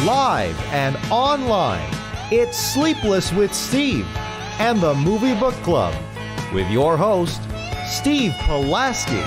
Live and online, it's Sleepless with Steve and the Movie Book Club with your host, Steve Pulaski.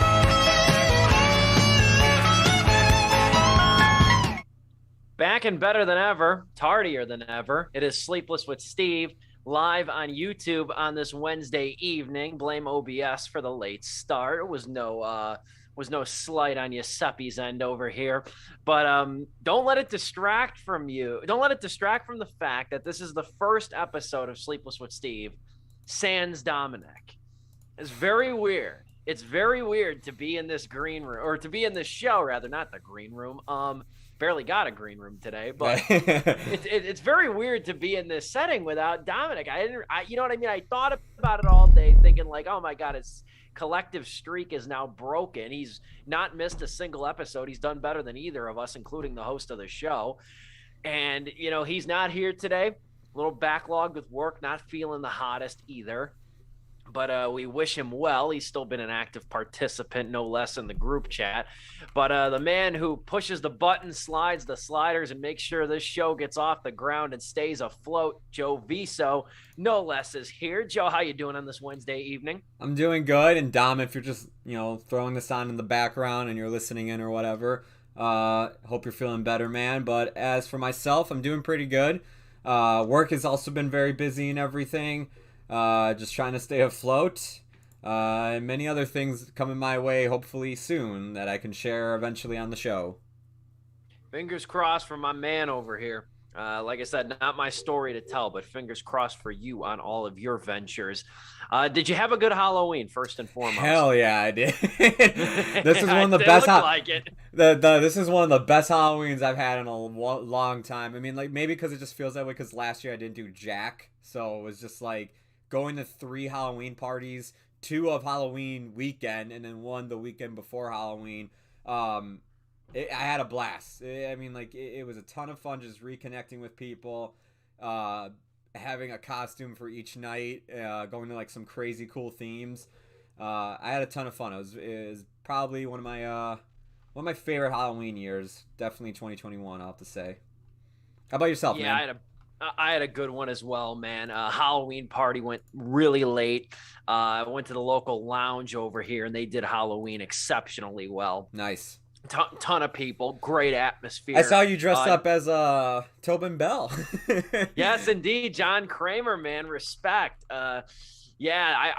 Back and better than ever, tardier than ever. It is Sleepless with Steve, live on YouTube on this Wednesday evening. Blame OBS for the late start. It was no slight on Giuseppe's end over here. But don't let it distract from you. Don't let it distract from the fact that this is the first episode of Sleepless with Steve, sans Dominic. It's very weird. It's very weird to be in this green room, or to be in this show, rather, not the green room. Barely got a green room today, but it's very weird to be in this setting without Dominic. You know what I mean? I thought about it all day thinking like, oh my God, his collective streak is now broken. He's not missed a single episode. He's done better than either of us, including the host of the show. And, you know, he's not here today. A little backlogged with work, not feeling the hottest either. But we wish him well. He's still been an active participant, no less, in the group chat. But the man who pushes the buttons, slides the sliders, and makes sure this show gets off the ground and stays afloat, Joe Viso, no less, is here. Joe, how you doing on this Wednesday evening? I'm doing good. And Dom, if you're just, throwing this on in the background and you're listening in or whatever, hope you're feeling better, man. But as for myself, I'm doing pretty good. Work has also been very busy and everything. Just trying to stay afloat, and many other things coming my way, hopefully soon, that I can share eventually on the show. Fingers crossed for my man over here. Like I said, not my story to tell, but fingers crossed for you on all of your ventures. Did you have a good Halloween, first and foremost? Hell yeah, I did. This is one of the best. Like it. This is one of the best Halloweens I've had in a long time. I mean, like, maybe because it just feels that way because last year I didn't do jack, so it was just like going to 3 Halloween parties, 2 of Halloween weekend, and then 1 the weekend before Halloween. I had a blast. It was a ton of fun just reconnecting with people, having a costume for each night, going to like some crazy cool themes. I had a ton of fun. It was probably one of my favorite Halloween years. Definitely 2021, I'll have to say. How about yourself, man? I had a good one as well, man. Halloween party went really late. I went to the local lounge over here, and they did Halloween exceptionally well. Nice. Ton of people, great atmosphere. I saw you dressed up as Tobin Bell. Yes, indeed. John Kramer, man. Respect. I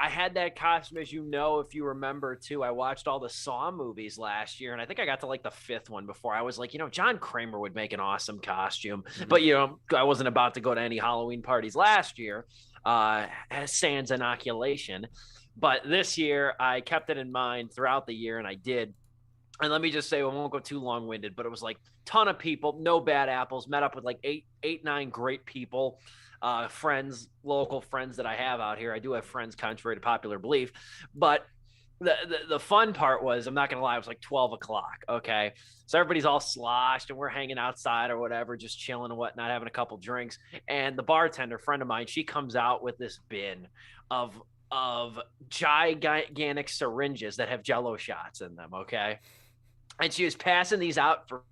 had that costume, as you know, if you remember, too. I watched all the Saw movies last year, and I think I got to like the 5th one before I was like, John Kramer would make an awesome costume. Mm-hmm. But, I wasn't about to go to any Halloween parties last year, sans inoculation. But this year, I kept it in mind throughout the year, and I did. And let me just say, we won't go too long-winded, but it was like ton of people, no bad apples, met up with like 9 great people. Friends, local friends that I have out here. I do have friends, contrary to popular belief, but the fun part was, I'm not gonna lie, it was like 12 o'clock. Okay, so everybody's all sloshed and we're hanging outside or whatever, just chilling and whatnot, having a couple drinks. And the bartender, friend of mine, she comes out with this bin of gigantic syringes that have Jello shots in them. Okay, and she was passing these out for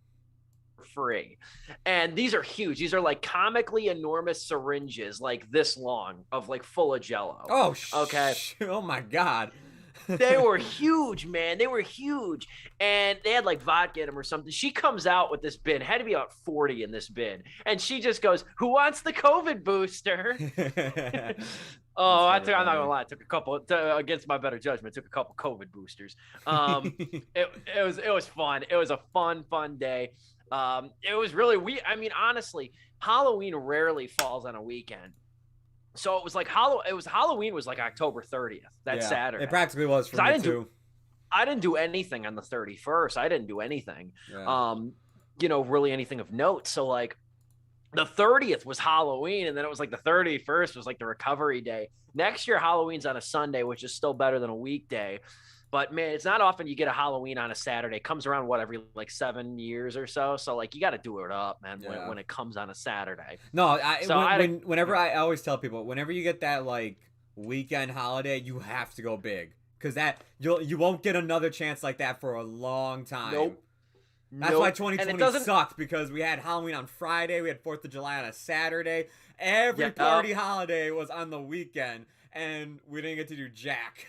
free, and these are huge. These are like comically enormous syringes, like this long, of like full of Jello. Oh my God. They were huge, man. They were huge, and they had like vodka in them or something. She comes out with this bin, had to be about 40 in this bin, and she just goes, "Who wants the COVID booster?" I'm not gonna lie. I took a couple against my better judgment. Took a couple COVID boosters. It was fun. It was a fun day. It was really honestly, Halloween rarely falls on a weekend. So it was like Halloween was like October 30th, Saturday. It practically was for me too. I didn't do anything on the 31st. I didn't do anything. Yeah. Really anything of note. So like the 30th was Halloween, and then it was like the 31st was like the recovery day. Next year, Halloween's on a Sunday, which is still better than a weekday. But man, it's not often you get a Halloween on a Saturday. It comes around every like 7 years or so. So like you got to do it up, man, when it comes on a Saturday. No, I always tell people, whenever you get that like weekend holiday, you have to go big, because you won't get another chance like that for a long time. Nope. That's Nope. why And it 2020 doesn't. sucked, because we had Halloween on Friday, we had 4th of July on a Saturday. Every party holiday was on the weekend, and we didn't get to do jack.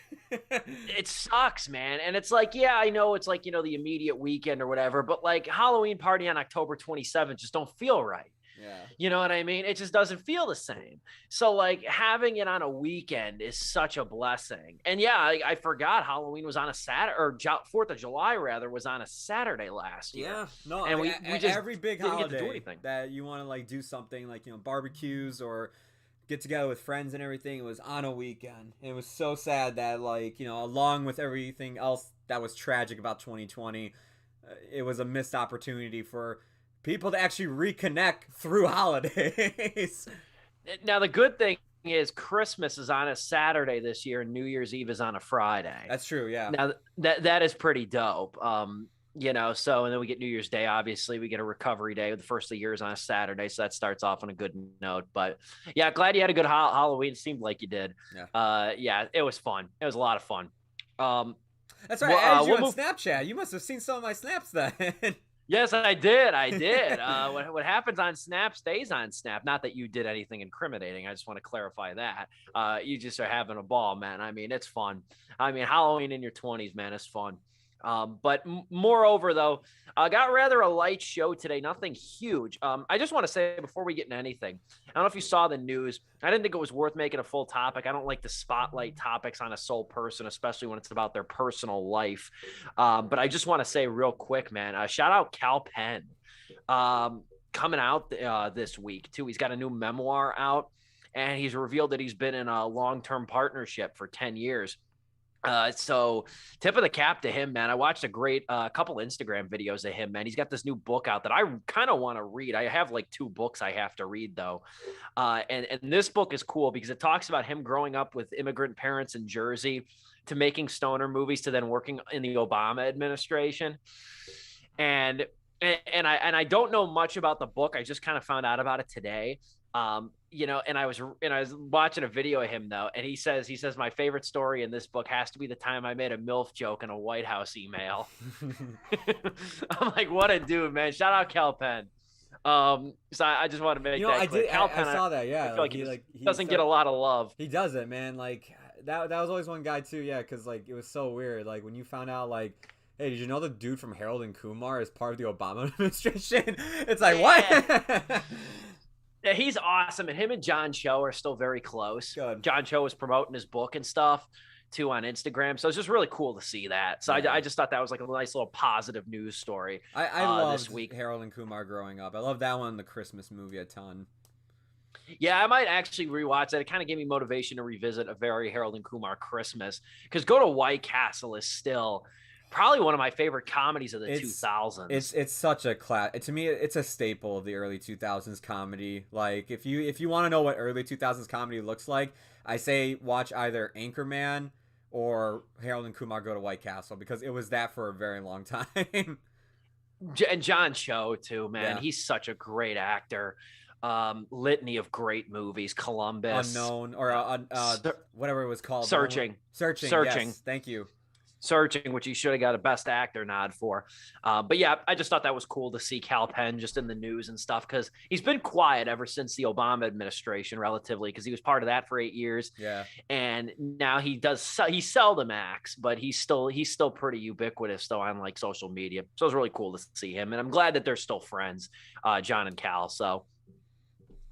It sucks, man. And it's like, yeah, I know it's like, the immediate weekend or whatever, but like Halloween party on October 27th just don't feel right. Yeah. You know what I mean? It just doesn't feel the same. So like having it on a weekend is such a blessing. And yeah, I forgot Halloween was on a Saturday, or 4th of July rather was on a Saturday last year. Yeah, no, and we just every big didn't holiday get to do anything. that you want to like do something like barbecues or get together with friends and everything, it was on a weekend. And it was so sad that like along with everything else that was tragic about 2020, it was a missed opportunity for people to actually reconnect through holidays. Now the good thing is Christmas is on a Saturday this year and New Year's Eve is on a Friday. That's true, yeah. Now that is pretty dope. So and then we get New Year's Day, obviously we get a recovery day. The first of the year is on a Saturday, so that starts off on a good note. But yeah, glad you had a good Halloween. It seemed like you did. Yeah. It was fun. It was a lot of fun. That's right. I added you on Snapchat. You must have seen some of my snaps then. Yes, I did. What happens on Snap stays on Snap. Not that you did anything incriminating. I just want to clarify that. You just are having a ball, man. I mean, it's fun. I mean, Halloween in your 20s, man, is fun. But moreover, though, got rather a light show today. Nothing huge. I just want to say before we get into anything, I don't know if you saw the news. I didn't think it was worth making a full topic. I don't like to spotlight topics on a sole person, especially when it's about their personal life. But I just want to say real quick, man, shout out Cal Penn, coming out this week too. He's got a new memoir out, and he's revealed that he's been in a long-term partnership for 10 years. So tip of the cap to him, man. I watched a great couple Instagram videos of him, man. He's got this new book out that I kind of want to read. I have like 2 books I have to read though. And this book is cool because it talks about him growing up with immigrant parents in Jersey to making stoner movies to then working in the Obama administration. And I don't know much about the book. I just kind of found out about it today. And I was watching a video of him though, and he says my favorite story in this book has to be the time I made a MILF joke in a White House email. I'm like, what a dude, man! Shout out Cal Penn. So I just want to make that clear. I saw that. Yeah, I feel like he doesn't get a lot of love. He doesn't, man. Like that was always one guy too. Yeah, because like it was so weird. Like when you found out, like, hey, did you know the dude from Harold and Kumar is part of the Obama administration? It's like, what? Yeah, he's awesome, and him and John Cho are still very close. Good. John Cho was promoting his book and stuff too on Instagram, so it's just really cool to see that. So I just thought that was like a nice little positive news story. I loved this week. Harold and Kumar growing up. I love that one, the Christmas movie, a ton. Yeah, I might actually rewatch that. It kind of gave me motivation to revisit a very Harold and Kumar Christmas, because Go to White Castle is still probably one of my favorite comedies of the 2000s. It's such a class. To me, it's a staple of the early 2000s comedy. Like if you want to know what early 2000s comedy looks like, I say watch either Anchorman or Harold and Kumar Go to White Castle, because it was that for a very long time. And John Cho too, man. Yeah. He's such a great actor. Litany of great movies. Columbus, Unknown, or whatever it was called. Searching. Yes, thank you. Searching, which he should have got a Best Actor nod for. But yeah, I just thought that was cool to see Cal Penn just in the news and stuff, because he's been quiet ever since the Obama administration, relatively, because he was part of that for 8 years. Yeah. And now he seldom acts, but he's still pretty ubiquitous though on like social media. So it was really cool to see him, and I'm glad that they're still friends, John and Cal. So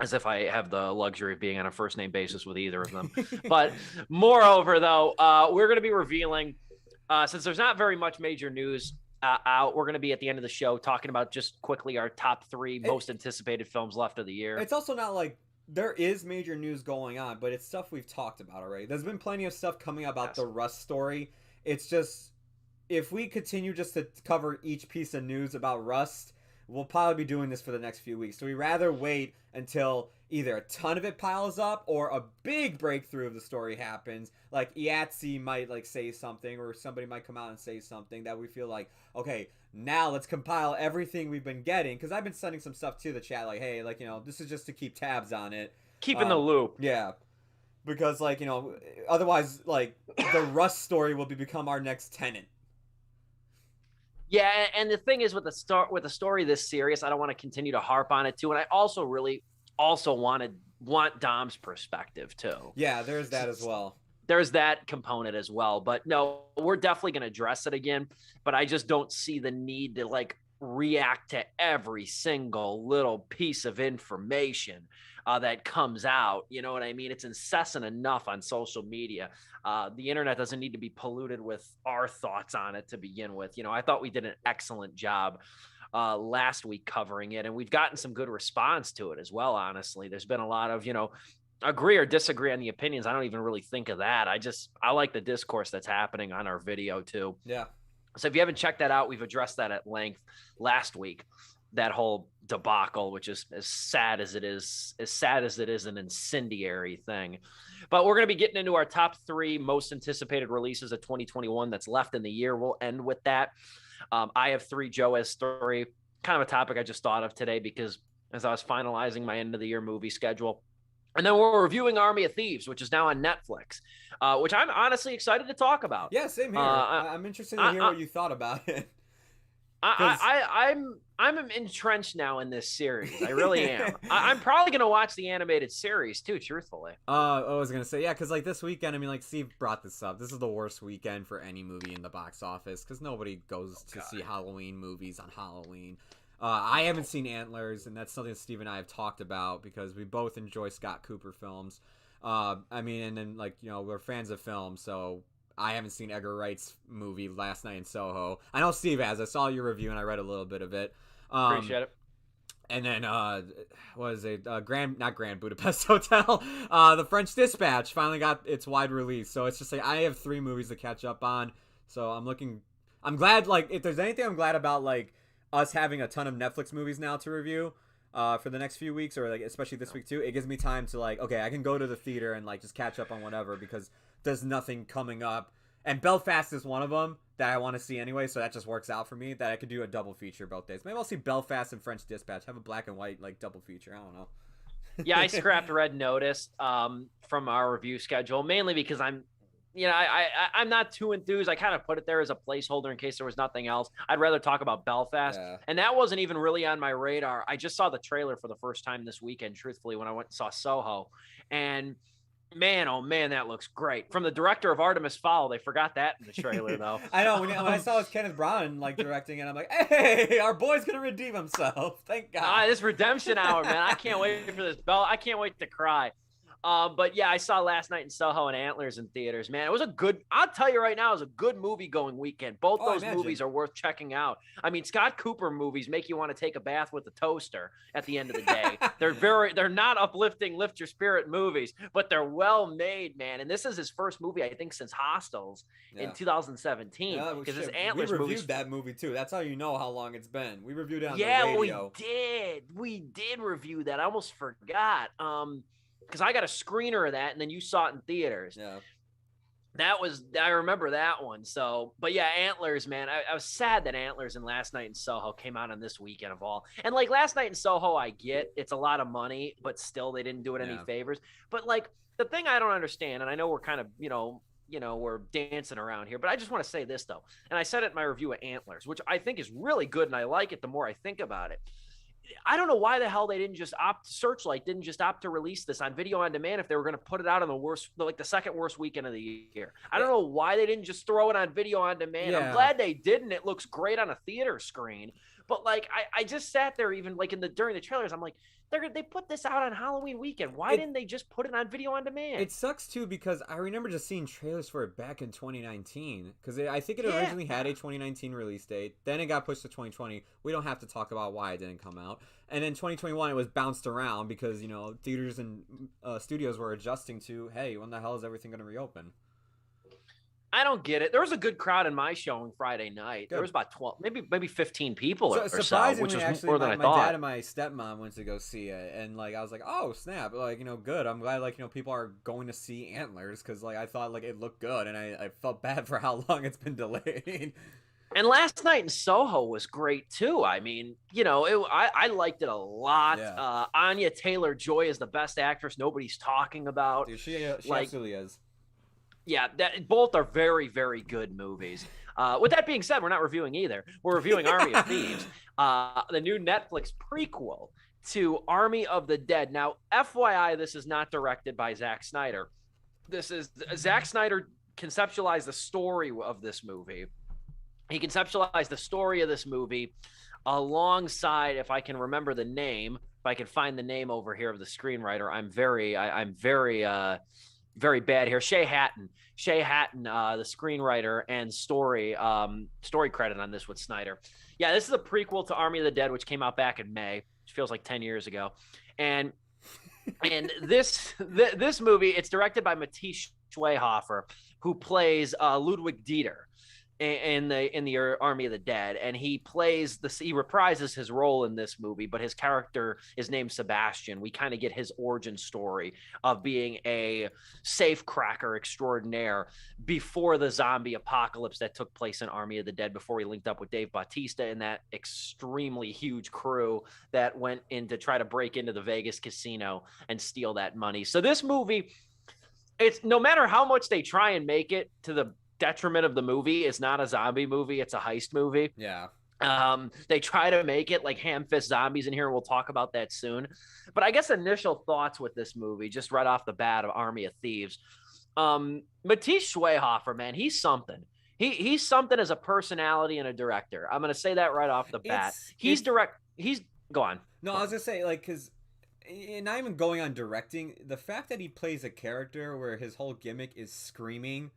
as if I have the luxury of being on a first name basis with either of them. But moreover, though, we're going to be revealing. Since there's not very much major news out, we're going to be at the end of the show talking about just quickly our top 3 most anticipated films left of the year. It's also not like there is major news going on, but it's stuff we've talked about already. There's been plenty of stuff coming about the Rust story. It's just, if we continue just to cover each piece of news about Rust, we'll probably be doing this for the next few weeks. So we'd rather wait until either a ton of it piles up or a big breakthrough of the story happens. Like IATSE might like say something, or somebody might come out and say something that we feel like, okay, now let's compile everything we've been getting. Because I've been sending some stuff to the chat like, hey, like, this is just to keep tabs on it. Keep in the loop. Yeah. Because like, otherwise like the Rust story will become our next Tenet. Yeah, and the thing is with the story this serious, I don't want to continue to harp on it too, and I also really also want Dom's perspective too. Yeah, there's that as well. There's that component as well. But no, we're definitely going to address it again. But I just don't see the need to like react to every single little piece of information that comes out. You know what I mean? It's incessant enough on social media. The internet doesn't need to be polluted with our thoughts on it to begin with. You know, I thought we did an excellent job last week covering it, and we've gotten some good response to it as well. Honestly, there's been a lot of, agree or disagree on the opinions. I don't even really think of that. I like the discourse that's happening on our video too. Yeah. So if you haven't checked that out, we've addressed that at length last week, that whole debacle, which is as sad as it is an incendiary thing. But we're going to be getting into our top 3 most anticipated releases of 2021 that's left in the year. We'll end with that. I have 3, Joe has 3, kind of a topic I just thought of today because as I was finalizing my end of the year movie schedule. And then we're reviewing Army of Thieves, which is now on Netflix, which I'm honestly excited to talk about. Yeah, same here. I'm interested to hear what you thought about it. I'm entrenched now in this series. I really am. I'm probably going to watch the animated series too, truthfully. I was going to say, yeah, because like this weekend, I mean, like Steve brought this up. This is the worst weekend for any movie in the box office because nobody goes to see Halloween movies on Halloween. I haven't seen Antlers, and that's something Steve and I have talked about because we both enjoy Scott Cooper films. I mean, and then like, we're fans of film, so I haven't seen Edgar Wright's movie Last Night in Soho. I know Steve has. I saw your review and I read a little bit of it. Appreciate it. And then, what is it? not Grand Budapest Hotel. The French Dispatch finally got its wide release. So it's just like, I have 3 movies to catch up on. So I'm glad, like, if there's anything I'm glad about, like, us having a ton of Netflix movies now to review for the next few weeks, or like especially this week too, it gives me time to like, okay, I can go to the theater and like just catch up on whatever because there's nothing coming up. And Belfast is one of them that I want to see anyway, so that just works out for me that I could do a double feature both days. Maybe I'll see Belfast and French Dispatch, have a black and white like double feature. I don't know. Yeah, I scrapped Red Notice from our review schedule mainly because I'm not too enthused. I kind of put it there as a placeholder in case there was nothing else. I'd rather talk about Belfast. Yeah. And that wasn't even really on my radar. I just saw the trailer for the first time this weekend, truthfully, when I went and saw Soho. And man, oh man, that looks great. From the director of Artemis Fowl. They forgot that in the trailer, though. I know. When I saw it was Kenneth Branagh like directing it, I'm like, hey, our boy's going to redeem himself. Thank God. This redemption hour, man. I can't wait for this bell. I can't wait to cry. But yeah, I saw Last Night in Soho and Antlers in theaters, man. It was I'll tell you right now, it was a good movie going weekend. Both those movies are worth checking out. I mean, Scott Cooper movies make you want to take a bath with a toaster at the end of the day. They're not uplifting, lift your spirit movies, but they're well made, man. And this is his first movie, I think, since Hostels in 2017. Because his Antlers we reviewed that movie too. That's how you know how long it's been. We reviewed it on the radio. We did review that. I almost forgot. Because I got a screener of that, and then you saw it in theaters. Yeah. I remember that one. So, but yeah, Antlers, man. I was sad that Antlers and Last Night in Soho came out on this weekend of all. And like Last Night in Soho, I get it's a lot of money, but still they didn't do it any favors. But like the thing I don't understand, and I know we're kind of, we're dancing around here, but I just want to say this though. And I said it in my review of Antlers, which I think is really good, and I like it the more I think about it. I don't know why the hell they didn't just Searchlight didn't just opt to release this on video on demand if they were going to put it out on the second worst weekend of the year. I don't know why they didn't just throw it on video on demand. Yeah. I'm glad they didn't. It looks great on a theater screen. But like, I just sat there even like during the trailers. I'm like, they put this out on Halloween weekend. Why didn't they just put it on video on demand? It sucks too because I remember just seeing trailers for it back in 2019 because I think it originally had a 2019 release date. Then it got pushed to 2020. We don't have to talk about why it didn't come out. And then 2021 it was bounced around because theaters and studios were adjusting to, hey, when the hell is everything going to reopen? I don't get it. There was a good crowd in my showing Friday night. There was about 12, maybe 15 people or so, which was actually, more than I thought. My dad and my stepmom went to go see it, and like I was like, oh snap, like good. I'm glad people are going to see Antlers because like I thought like it looked good, and I felt bad for how long it's been delayed. And Last Night in Soho was great too. I mean, I liked it a lot. Yeah. Anya Taylor-Joy is the best actress nobody's talking about. Dude, she absolutely is. Yeah, both are very, very good movies. With that being said, we're not reviewing either. We're reviewing Army of Thieves, the new Netflix prequel to Army of the Dead. Now, FYI, this is not directed by Zack Snyder. Zack Snyder conceptualized the story of this movie. He conceptualized the story of this movie alongside, if I can remember the name, if I can find the name over here of the screenwriter. I'm very bad here. Shay Hatton, the screenwriter and story credit on this with Snyder. Yeah, this is a prequel to Army of the Dead, which came out back in May, which feels like 10 years ago. And this movie, it's directed by Matisse Schweighöfer, who plays Ludwig Dieter in the Army of the Dead, and he reprises his role in this movie, but his character is named Sebastian. We kind of get his origin story of being a safe cracker extraordinaire before the zombie apocalypse that took place in Army of the Dead, before he linked up with Dave Bautista and that extremely huge crew that went in to try to break into the Vegas casino and steal that money. So this movie, it's no matter how much they try and make it to the detriment of the movie, it's not a zombie movie, it's a heist movie. Yeah. They try to make it like ham-fist zombies in here. We'll talk about that soon. But I guess initial thoughts with this movie, just right off the bat of Army of Thieves. Matisse Schweighöfer, man, he's something. He's something as a personality and a director. I'm going to say that right off the bat. Go on. No, I was going to say, like, because not even going on directing, the fact that he plays a character where his whole gimmick is screaming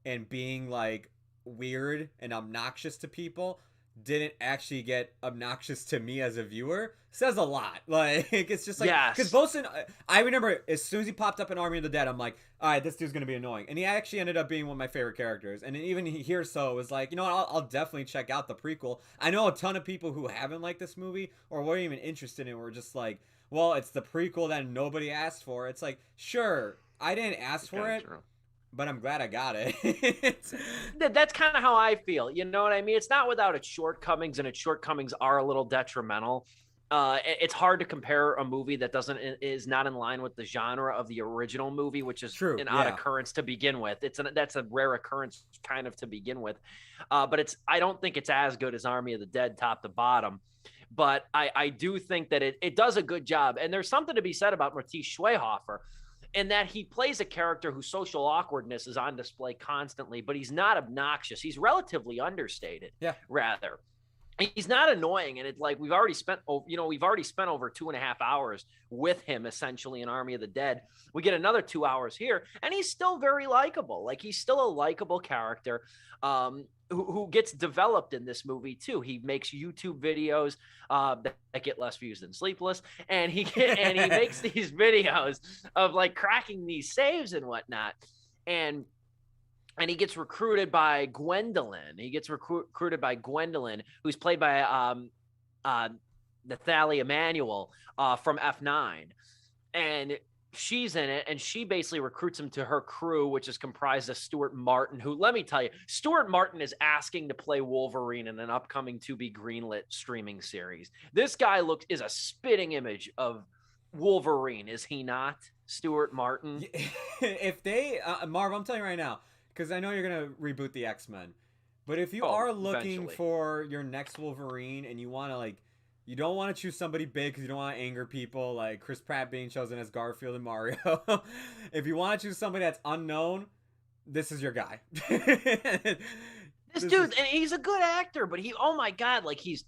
and being like weird and obnoxious to people didn't actually get obnoxious to me as a viewer says a lot. Like, it's just like, because Bosun, I remember as soon as he popped up in Army of the Dead, I'm like, all right, this dude's gonna be annoying, and he actually ended up being one of my favorite characters. And even here, so was like, you know what, I'll definitely check out the prequel. I know a ton of people who haven't liked this movie or weren't even interested in it, were just like, well, it's the prequel that nobody asked for. It's like, sure, I didn't ask for it. True. But I'm glad I got it. That's kind of how I feel. You know what I mean? It's not without its shortcomings, and its shortcomings are a little detrimental. It's hard to compare a movie that is not in line with the genre of the original movie, which is an odd occurrence to begin with. That's a rare occurrence kind of to begin with. But I don't think it's as good as Army of the Dead top to bottom. But I do think that it does a good job. And there's something to be said about Matisse Schweighöfer, in that he plays a character whose social awkwardness is on display constantly, but he's not obnoxious. He's relatively understated. Yeah. Rather, he's not annoying. And it's like, we've already spent over 2.5 hours with him essentially in Army of the Dead. We get another 2 hours here, and he's still very likable. Like, he's still a likable character. Who gets developed in this movie too. He makes YouTube videos that get less views than Sleepless, and he makes these videos of like cracking these saves and whatnot, and he gets recruited by Gwendolyn. Who's played by Nathalie Emanuel from F9, and she's in it, and she basically recruits him to her crew, which is comprised of Stuart Martin, who, let me tell you, Stuart Martin is asking to play Wolverine in an upcoming to-be greenlit streaming series. This guy is a spitting image of Wolverine, is he not, Stuart Martin? If they, Marv, I'm telling you right now, because I know you're going to reboot the X-Men, but if you are looking for your next Wolverine and you want to, like, you don't want to choose somebody big because you don't want to anger people, like Chris Pratt being chosen as Garfield and Mario. If you want to choose somebody that's unknown, this is your guy. This dude, and he's a good actor, but oh my God, like he's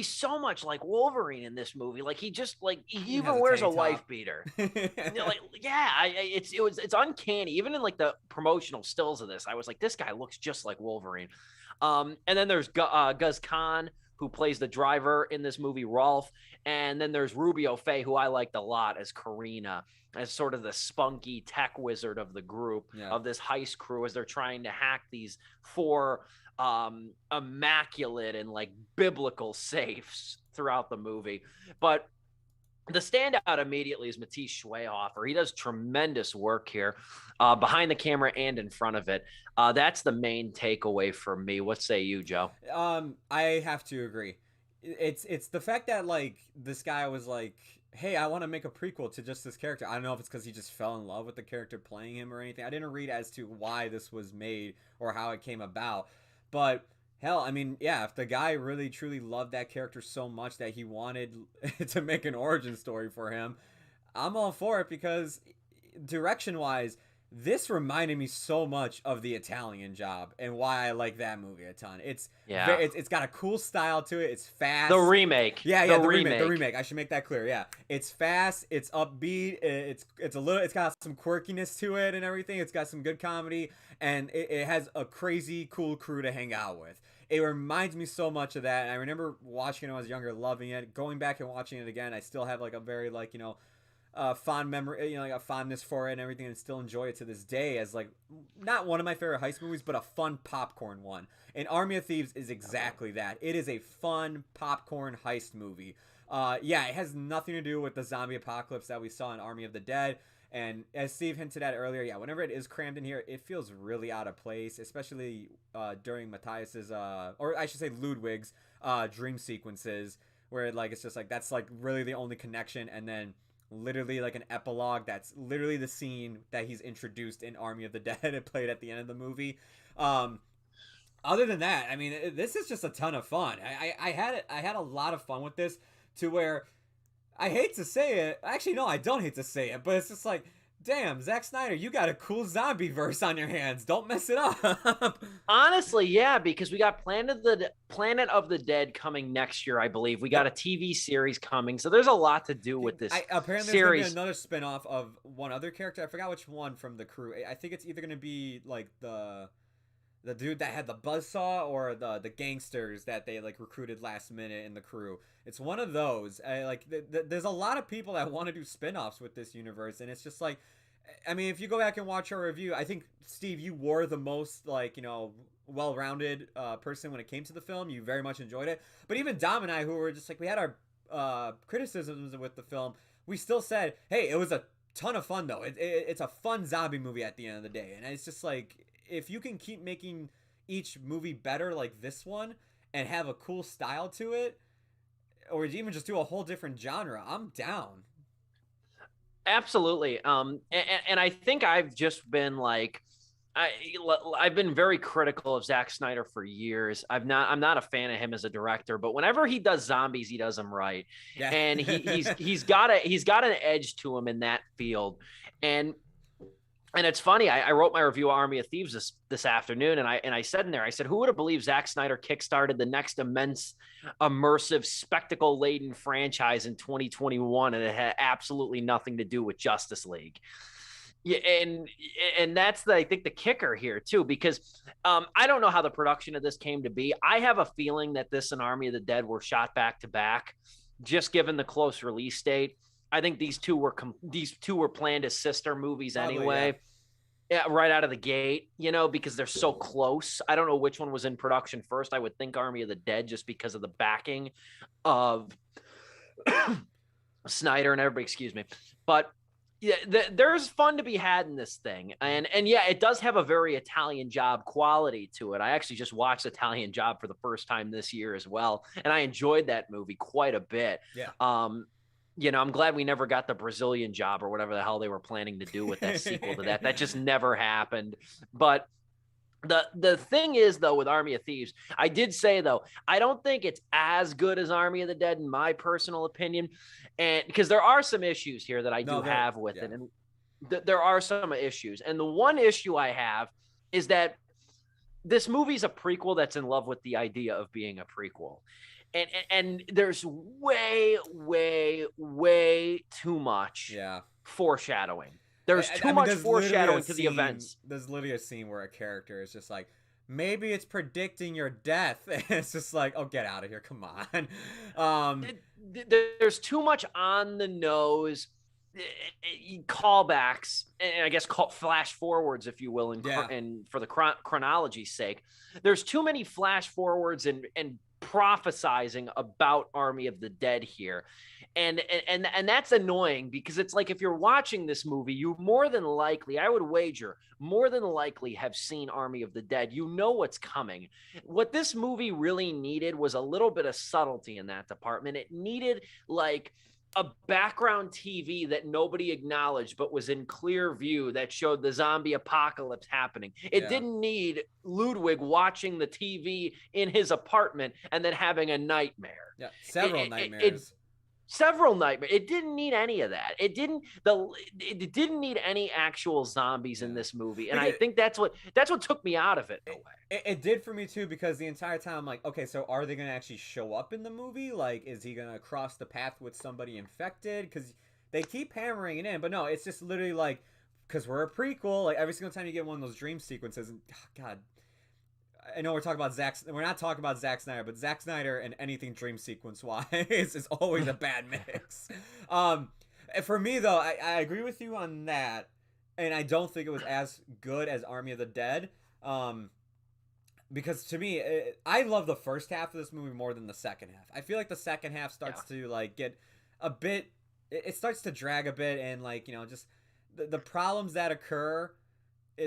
so much like Wolverine in this movie. Like he even wears a wife beater. It's uncanny. Even in like the promotional stills of this, I was like, this guy looks just like Wolverine. And then there's Guz Khan, who plays the driver in this movie, Rolf. And then there's Rubio Faye, who I liked a lot as Karina, as sort of the spunky tech wizard of the group, of this heist crew, as they're trying to hack these 4 immaculate and like biblical safes throughout the movie. But the standout immediately is Matisse Schweighöfer. He does tremendous work here, behind the camera and in front of it. That's the main takeaway for me. What say you, Joe? I have to agree. It's the fact that like this guy was like, hey, I want to make a prequel to just this character. I don't know if it's because he just fell in love with the character playing him or anything. I didn't read as to why this was made or how it came about. But Hell, I mean, yeah, if the guy really truly loved that character so much that he wanted to make an origin story for him, I'm all for it because direction wise, this reminded me so much of The Italian Job and why I like that movie a ton. Yeah. It's got a cool style to it. It's fast. The remake. Yeah, the remake. The remake. I should make that clear. Yeah, it's fast. It's upbeat. It's a little. It's got some quirkiness to it and everything. It's got some good comedy, and it has a crazy cool crew to hang out with. It reminds me so much of that. And I remember watching it when I was younger, loving it. Going back and watching it again, I still have like a very fond memory, like a fondness for it and everything, and still enjoy it to this day as like not one of my favorite heist movies, but a fun popcorn one. And Army of Thieves is exactly that. It is a fun popcorn heist movie. Yeah, it has nothing to do with the zombie apocalypse that we saw in Army of the Dead. And as Steve hinted at earlier, yeah, whenever it is crammed in here, it feels really out of place, especially during Matthias's, or I should say Ludwig's, dream sequences, where like it's just like that's like really the only connection, and then literally like an epilogue that's literally the scene that he's introduced in Army of the Dead and played at the end of the movie. Other than that, I mean, this is just a ton of fun. I had a lot of fun with this, to where I hate to say it. Actually, no, I don't hate to say it, but it's just like, damn, Zack Snyder, you got a cool zombie verse on your hands. Don't mess it up. Honestly, yeah, because we got Planet of the Dead coming next year, I believe. We got a TV series coming, so there's a lot to do with this apparently series. There's going to be another spinoff of one other character. I forgot which one from the crew. I think it's either going to be like the dude that had the buzzsaw, or the gangsters that they like recruited last minute in the crew. It's one of those. There's a lot of people that want to do spinoffs with this universe, and it's just like, I mean, if you go back and watch our review, I think, Steve, you were the most well-rounded person when it came to the film. You very much enjoyed it. But even Dom and I, who were just like, we had our criticisms with the film, we still said, hey, it was a ton of fun though. It's a fun zombie movie at the end of the day, and it's just like, if you can keep making each movie better like this one and have a cool style to it, or even just do a whole different genre, I'm down. Absolutely. And I think I've just been like, I've been very critical of Zack Snyder for years. I'm not a fan of him as a director, but whenever he does zombies, he does them right. Yeah. And he's got an edge to him in that field. And it's funny, I wrote my review of Army of Thieves this afternoon, and I said in there, I said, who would have believed Zack Snyder kickstarted the next immense, immersive, spectacle-laden franchise in 2021, and it had absolutely nothing to do with Justice League. Yeah, and that's I think the kicker here too, because I don't know how the production of this came to be. I have a feeling that this and Army of the Dead were shot back to back, just given the close release date. I think these two were planned as sister movies anyway. Yeah, right out of the gate, because they're so close. I don't know which one was in production first. I would think Army of the Dead, just because of the backing of Snyder and everybody, excuse me. But yeah, there's fun to be had in this thing. And yeah, it does have a very Italian Job quality to it. I actually just watched Italian Job for the first time this year as well, and I enjoyed that movie quite a bit. Yeah. I'm glad we never got the Brazilian Job or whatever the hell they were planning to do with that sequel to that. That just never happened. But the thing is, though, with Army of Thieves, I did say, though, I don't think it's as good as Army of the Dead, in my personal opinion. And because there are some issues here that I have with it. And there are some issues. And the one issue I have is that this movie's a prequel that's in love with the idea of being a prequel. And there's way too much foreshadowing. There's too much foreshadowing to the events. There's literally a scene where a character is just like, maybe it's predicting your death. It's just like, oh, get out of here. Come on. There's too much on the nose callbacks, and I guess flash forwards, if you will, and for the chronology's sake. There's too many flash forwards and prophesizing about Army of the Dead here, and that's annoying, because it's like, if you're watching this movie, you more than likely, I would wager, more than likely have seen Army of the Dead. You know what's coming. What this movie really needed was a little bit of subtlety in that department. It needed, like, a background TV that nobody acknowledged but was in clear view that showed the zombie apocalypse happening. It didn't need Ludwig watching the TV in his apartment and then having a nightmare. Yeah, several nightmares. Several nightmares. It didn't need any of that. It didn't didn't need any actual zombies in this movie, and I think that's what took me out of it. In a way. It did for me too, because the entire time I'm like, okay, so are they gonna actually show up in the movie? Like, is he gonna cross the path with somebody infected? Because they keep hammering it in, but no, it's just literally like, because we're a prequel. Like every single time you get one of those dream sequences, and God. I know we're talking about we're not talking about Zack Snyder, but Zack Snyder and anything dream sequence wise is always a bad mix. For me though, I agree with you on that, and I don't think it was as good as Army of the Dead. Because to me, I love the first half of this movie more than the second half. I feel like the second half starts to like get a bit, it starts to drag a bit, and like, you know, just the problems that occur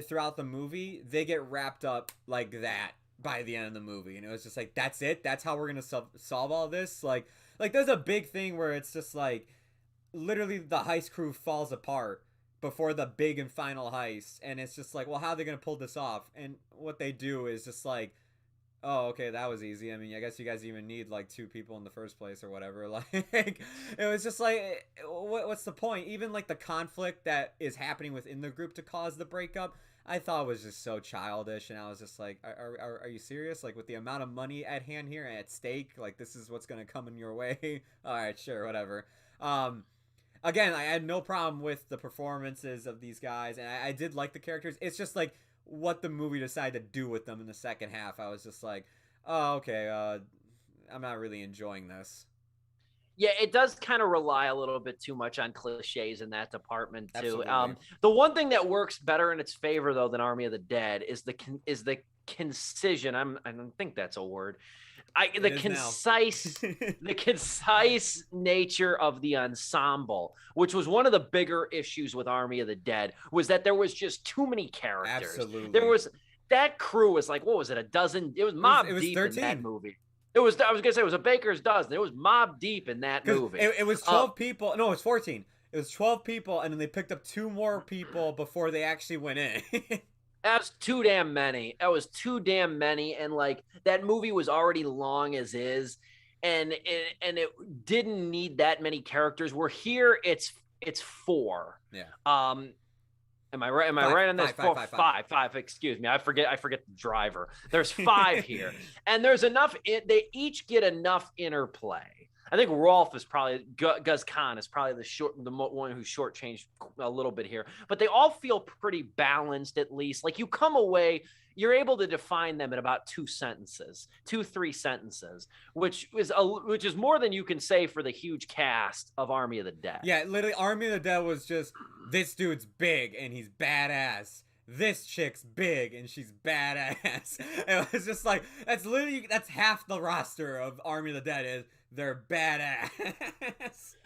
throughout the movie, they get wrapped up like that by the end of the movie, and it was just like, that's it, that's how we're gonna solve all this. Like there's a big thing where it's just like literally the heist crew falls apart before the big and final heist, and it's just like, well, how are they gonna pull this off? And what they do is just like, oh, okay, that was easy. I mean, I guess you guys even need like 2 people in the first place or whatever. Like, it was just like, what's the point? Even like the conflict that is happening within the group to cause the breakup, I thought was just so childish. And I was just like, are you serious? Like, with the amount of money at hand here and at stake, like, this is what's going to come in your way? All right, sure, whatever. Again, I had no problem with the performances of these guys, and I did like the characters. It's just like, what the movie decided to do with them in the second half, I was just like, oh, okay, I'm not really enjoying this. Yeah, it does kind of rely a little bit too much on cliches in that department too. Absolutely. The one thing that works better in its favor though than Army of the Dead is the concision. I don't think that's a word. The concise nature of the ensemble, which was one of the bigger issues with Army of the Dead, was that there was just too many characters. Absolutely. There was, that crew was like, what was it, a dozen? It was mob deep 13. In that movie. I was gonna say it was a baker's dozen. It was mob deep in that movie. It was 12 people. No, it was 14. It was 12 people, and then they picked up 2 more people before they actually went in. That's too damn many. That was too damn many, and like that movie was already long as is, and it didn't need that many characters. We're here. It's 4. Yeah. Am I right? Am I right on this? Five. Excuse me. I forget the driver. There's 5 here, and there's enough. They each get enough interplay. I think Rolf is probably Guz Khan is probably the one who's shortchanged a little bit here, but they all feel pretty balanced at least. Like you come away, you're able to define them in about 3 sentences, which is more than you can say for the huge cast of Army of the Dead. Yeah, literally, Army of the Dead was just, this dude's big and he's badass. This chick's big and she's badass. It was just like, that's half the roster of Army of the Dead is they're badass.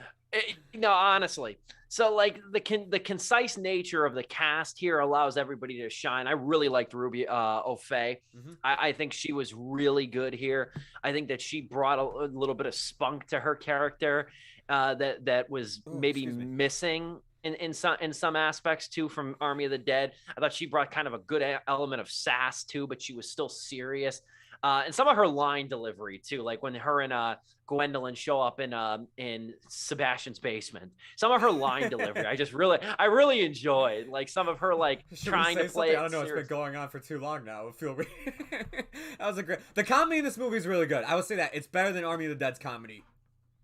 No, honestly. So like the concise nature of the cast here allows everybody to shine. I really liked Ruby O'Fay. Mm-hmm. I think she was really good here. I think that she brought a little bit of spunk to her character that was maybe missing in some aspects too from Army of the Dead. I thought she brought kind of a good element of sass too, but she was still serious. And some of her line delivery too, like when her and Gwendolyn show up in Sebastian's basement. Some of her line delivery, I really enjoyed. Like some of her like trying to play. I don't know. It's been going on for too long now. That was the comedy in this movie is really good. I would say that it's better than Army of the Dead's comedy.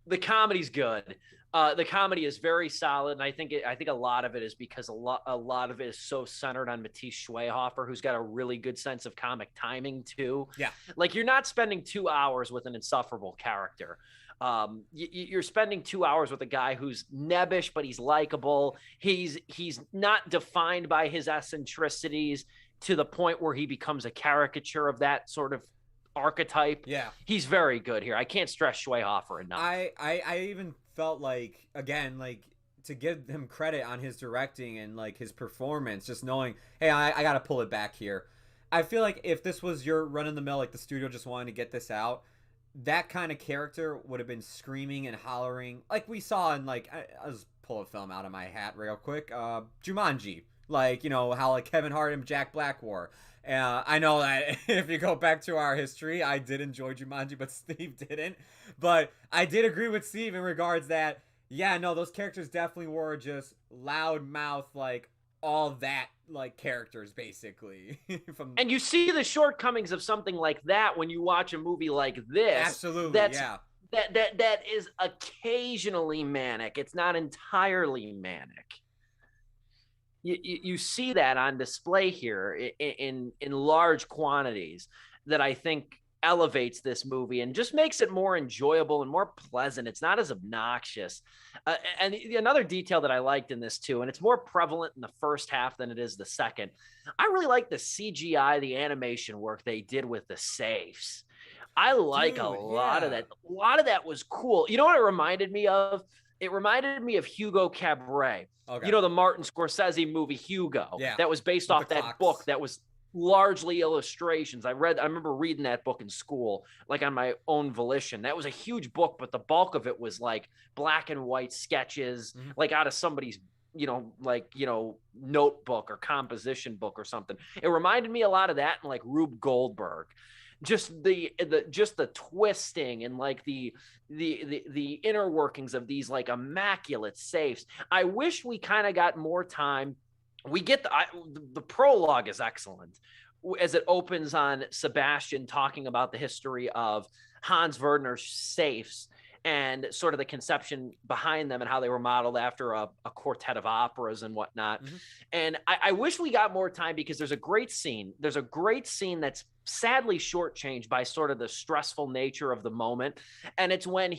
The comedy's good. The comedy is very solid, and I think a lot of it is because a lot of it is so centered on Matisse Schweighöfer, who's got a really good sense of comic timing too. Yeah, like you're not spending 2 hours with an insufferable character. You're spending 2 hours with a guy who's nebbish, but he's likable. He's not defined by his eccentricities to the point where he becomes a caricature of that sort of archetype. Yeah, he's very good here. I can't stress Schweighöfer enough. I even felt like, again, like to give him credit on his directing and like his performance, just knowing, hey, I gotta pull it back here. I feel like if this was your run in the mill, like the studio just wanted to get this out, that kind of character would have been screaming and hollering like we saw in like I'll just pull a film out of my hat real quick. Jumanji, like how like Kevin Hart and Jack Black were. I know that if you go back to our history, I did enjoy Jumanji, but Steve didn't. But I did agree with Steve in regards that yeah, no, those characters definitely were just loud mouth like all that like characters basically. And you see the shortcomings of something like that when you watch a movie like this. Absolutely, yeah. That is occasionally manic. It's not entirely manic. You see that on display here in large quantities that I think elevates this movie and just makes it more enjoyable and more pleasant. It's not as obnoxious. And another detail that I liked in this too, and it's more prevalent in the first half than it is the second. I really like the CGI, the animation work they did with the safes. I like a lot of that. A lot of that was cool. You know what it reminded me of? It reminded me of Hugo Cabret. Okay. The Martin Scorsese movie Hugo. Yeah. That was based off that book that was largely illustrations. I remember reading that book in school, like on my own volition. That was a huge book, but the bulk of it was like black and white sketches, like out of somebody's notebook or composition book or something. It reminded me a lot of that and like Rube Goldberg. Just the twisting and like the inner workings of these like immaculate safes. I wish we kind of got more time. We get the prologue is excellent as it opens on Sebastian talking about the history of Hans Werner's safes and sort of the conception behind them and how they were modeled after a quartet of operas and whatnot. And I wish we got more time because there's a great scene. There's a great scene that's sadly shortchanged by sort of the stressful nature of the moment. And it's when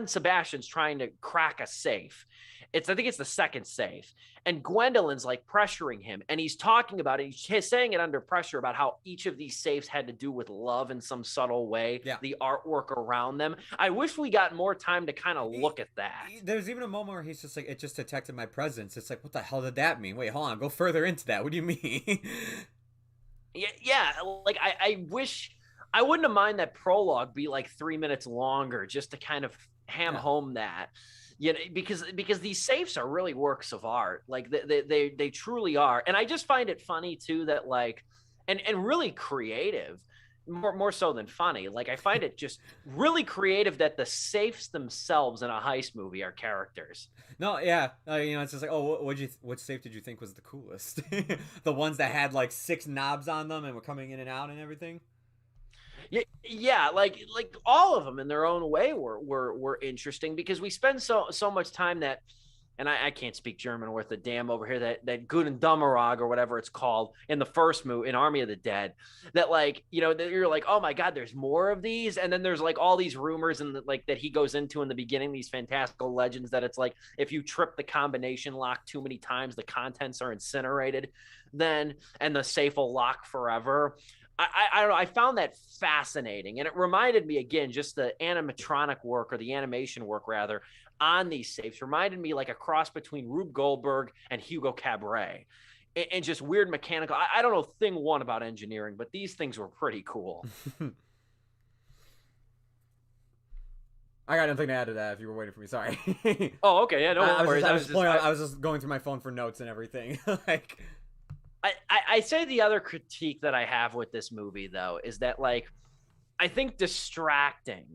Sebastian's trying to crack a safe. I think it's the second safe. And Gwendolyn's like pressuring him. And he's talking about it. He's saying it under pressure about how each of these safes had to do with love in some subtle way. Yeah. The artwork around them. I wish we got more time to kind of look at that. There's even a moment where he's just like, it just detected my presence. It's like, what the hell did that mean? Wait, hold on. Go further into that. What do you mean? Yeah. Like I wish I wouldn't have mind that prologue be like 3 minutes longer just to kind of ham home that. Because these safes are really works of art. Like they truly are. And I just find it funny too that like and really creative, more so than funny. Like I find it just really creative that the safes themselves in a heist movie are characters. No, yeah. It's just like, oh, what safe did you think was the coolest? The ones that had like 6 knobs on them and were coming in and out and everything? Yeah, like all of them in their own way were interesting because we spend so much time that, and I can't speak German worth a damn over here, that Guten Dummerog or whatever it's called in the first movie in Army of the Dead, that like, that you're like, oh my God, there's more of these. And then there's like all these rumors and like that he goes into in the beginning, these fantastical legends that it's like, if you trip the combination lock too many times, the contents are incinerated then, and the safe will lock forever. I don't know. I found that fascinating. And it reminded me, again, just the animatronic work or the animation work, rather, on these safes reminded me like a cross between Rube Goldberg and Hugo Cabret and just weird mechanical. I don't know thing one about engineering, but these things were pretty cool. I got nothing to add to that if you were waiting for me. Sorry. Oh, okay. Yeah, no worries. I was just going through my phone for notes and everything. Like... I say the other critique that I have with this movie, though, is that, like, I think distracting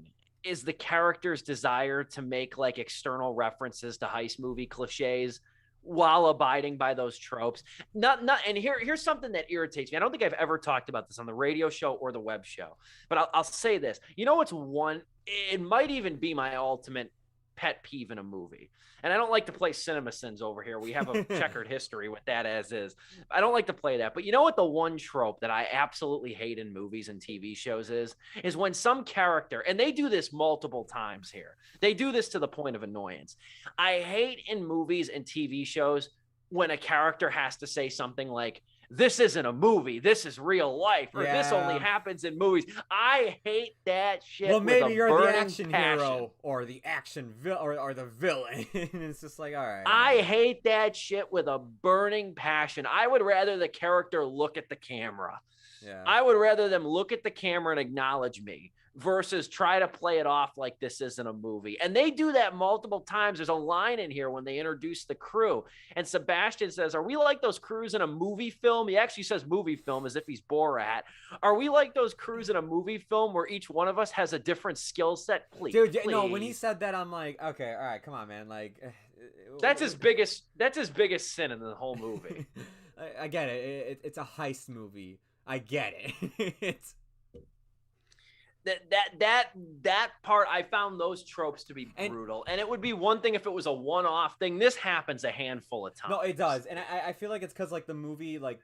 is the character's desire to make, like, external references to heist movie cliches while abiding by those tropes. And here's something that irritates me. I don't think I've ever talked about this on the radio show or the web show, but I'll say this. It's one, it might even be my ultimate pet peeve in a movie. And I don't like to play cinema sins over here. We have a checkered history with that as is. I don't like to play that. But you know what the one trope that I absolutely hate in movies and TV shows is when some character, and they do this multiple times here. They do this to the point of annoyance. I hate in movies and TV shows when a character has to say something like, this isn't a movie, this is real life, or this only happens in movies. I hate that shit. Well, maybe you're the action hero or the action or the villain. It's just like, all right. I hate that shit with a burning passion. I would rather the character look at the camera. Yeah. I would rather them look at the camera and acknowledge me versus try to play it off like this isn't a movie. And they do that multiple times. There's a line in here when they introduce the crew, and Sebastian says, "Are we like those crews in a movie film?" He actually says movie film as if he's Borat. Are we like those crews in a movie film where each one of us has a different skill set? Please, dude. please. No, when he said that, I'm like, okay, all right, come on, man. Like, that's his biggest sin in the whole movie. I get it. It's a heist movie. I get it. It's that part, I found those tropes to be brutal. And it would be one thing if it was a one-off thing. This happens a handful of times. No, it does. And I feel like it's because, like, the movie, like,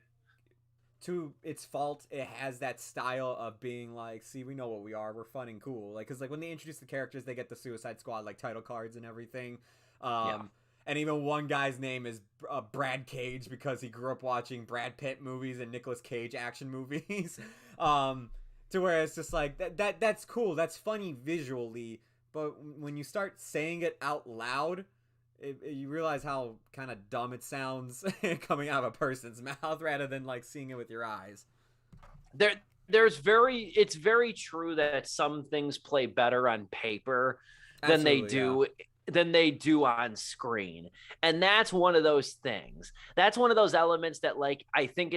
to its fault, it has that style of being like, see, we know what we are. We're fun and cool. Like, because, like, when they introduce the characters, they get the Suicide Squad, like, title cards and everything. And even one guy's name is Brad Cage because he grew up watching Brad Pitt movies and Nicolas Cage action movies. To where it's just like, that's cool. That's funny visually. But when you start saying it out loud, you realize how kind of dumb it sounds coming out of a person's mouth rather than, like, seeing it with your eyes. It's very true that some things play better on paper than they do on screen. And that's one of those things. That's one of those elements that, like, I think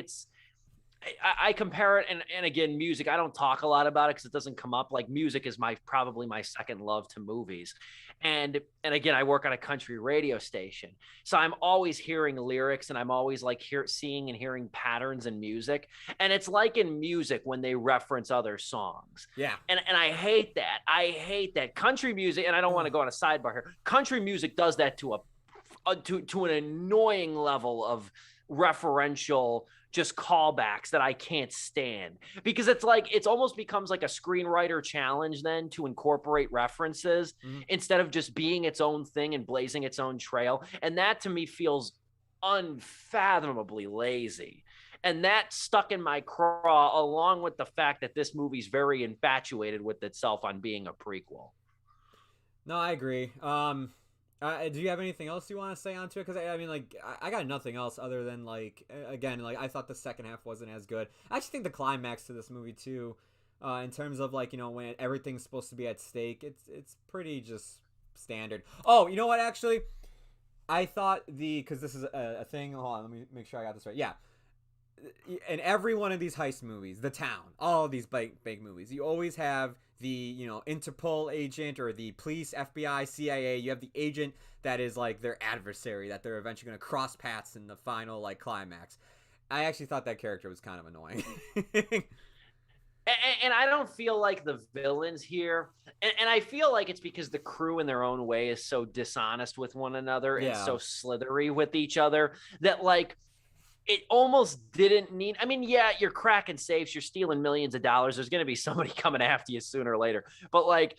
I compare it, and again, music, I don't talk a lot about it because it doesn't come up. Like, music is probably my second love to movies. And again, I work on a country radio station. So I'm always hearing lyrics, and I'm always like seeing and hearing patterns in music. And it's like in music when they reference other songs. Yeah. And I hate that. I hate that. Country music, and I don't want to go on a sidebar here. Country music does that to an annoying level of referential just callbacks that I can't stand, because it's like, it's almost becomes like a screenwriter challenge then to incorporate references instead of just being its own thing and blazing its own trail. And that to me feels unfathomably lazy. And that stuck in my craw, along with the fact that this movie's very infatuated with itself on being a prequel. No, I agree. Do you have anything else you want to say onto it? Because I mean, like, I got nothing else other than, like, again, like, I thought the second half wasn't as good. I actually think the climax to this movie too, in terms of, like, you know, when everything's supposed to be at stake, it's pretty just standard. Oh, you know what? Actually, I thought because this is a thing. Hold on, let me make sure I got this right. Yeah. In every one of these heist movies, The Town, all of these big movies, you always have the, you know, Interpol agent or the police, FBI, CIA. You have the agent that is, like, their adversary that they're eventually going to cross paths in the final, like, climax. I actually thought that character was kind of annoying. And I don't feel like the villains here, and I feel like it's because the crew in their own way is so dishonest with one another and so slithery with each other that, like, it almost didn't need. I mean, yeah, you're cracking safes, you're stealing millions of dollars. There's going to be somebody coming after you sooner or later. But, like,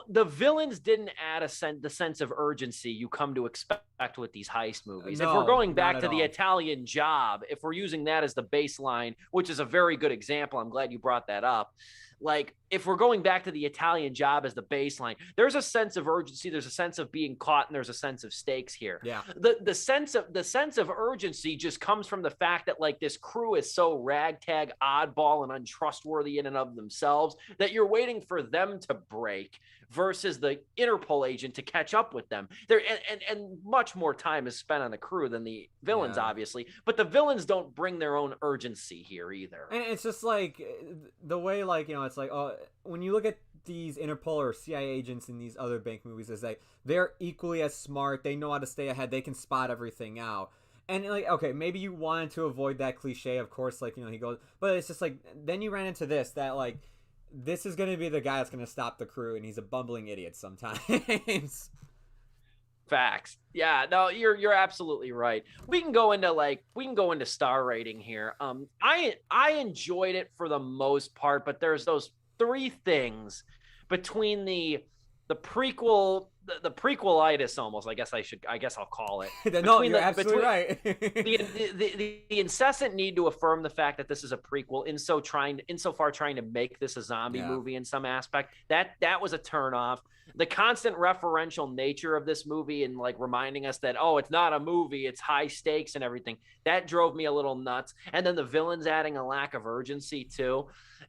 the villains didn't add the sense of urgency you come to expect with these heist movies. No, if we're going back to the all. Italian Job, if we're using that as the baseline, which is a very good example, I'm glad you brought that up. Like, if we're going back to the Italian Job as the baseline, there's a sense of urgency, there's a sense of being caught, and there's a sense of stakes here. Yeah. The sense of urgency just comes from the fact that, like, this crew is so ragtag, oddball, and untrustworthy in and of themselves that you're waiting for them to break versus the Interpol agent to catch up with them. There and much more time is spent on the crew than the villains, obviously. But the villains don't bring their own urgency here either. And it's just like the way, like, you know, it's like, when you look at these Interpol or CIA agents in these other bank movies, is like they're equally as smart. They know how to stay ahead. They can spot everything out. And, like, okay, maybe you wanted to avoid that cliche, of course, like, you know, he goes, but it's just like, then you ran into this, that, like, this is going to be the guy that's going to stop the crew, and he's a bumbling idiot sometimes. Facts. Yeah, no, you're absolutely right. We can go into star rating here. I enjoyed it for the most part, but there's those three things between the prequel the prequelitis almost. I guess I'll call it. No, you're absolutely right. the incessant need to affirm the fact that this is a prequel, insofar trying to make this a zombie movie in some aspect, that was a turnoff. The constant referential nature of this movie and like reminding us that, oh, it's not a movie, it's high stakes and everything, that drove me a little nuts. And then the villains adding a lack of urgency too.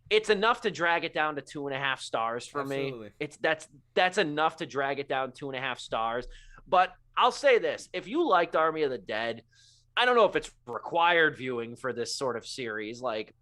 It's enough to drag it down to 2.5 stars for me. That's enough to drag it down 2.5 stars. But I'll say this: if you liked Army of the Dead, I don't know if it's required viewing for this sort of series, like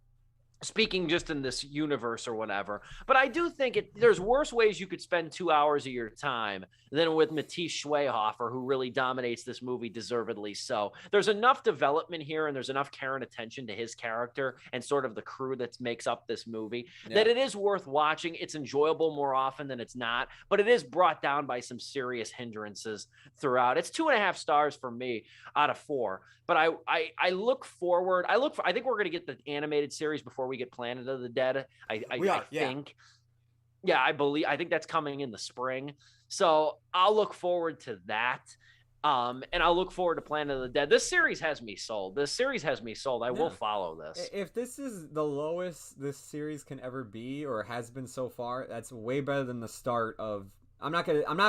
speaking just in this universe or whatever, but I do think there's worse ways you could spend 2 hours of your time than with Matisse Schweighöfer, who really dominates this movie, deservedly so. There's enough development here, and there's enough care and attention to his character and sort of the crew that makes up this movie that it is worth watching. It's enjoyable more often than it's not, but it is brought down by some serious hindrances throughout. It's 2.5 stars for me out of 4. But I look forward. I think we're going to get the animated series before we get Planet of the Dead. I think. Yeah, I think that's coming in the spring. So I'll look forward to that. And I'll look forward to Planet of the Dead. This series has me sold. I will follow this. If this is the lowest this series can ever be, or has been so far, that's way better than the start of. I'm not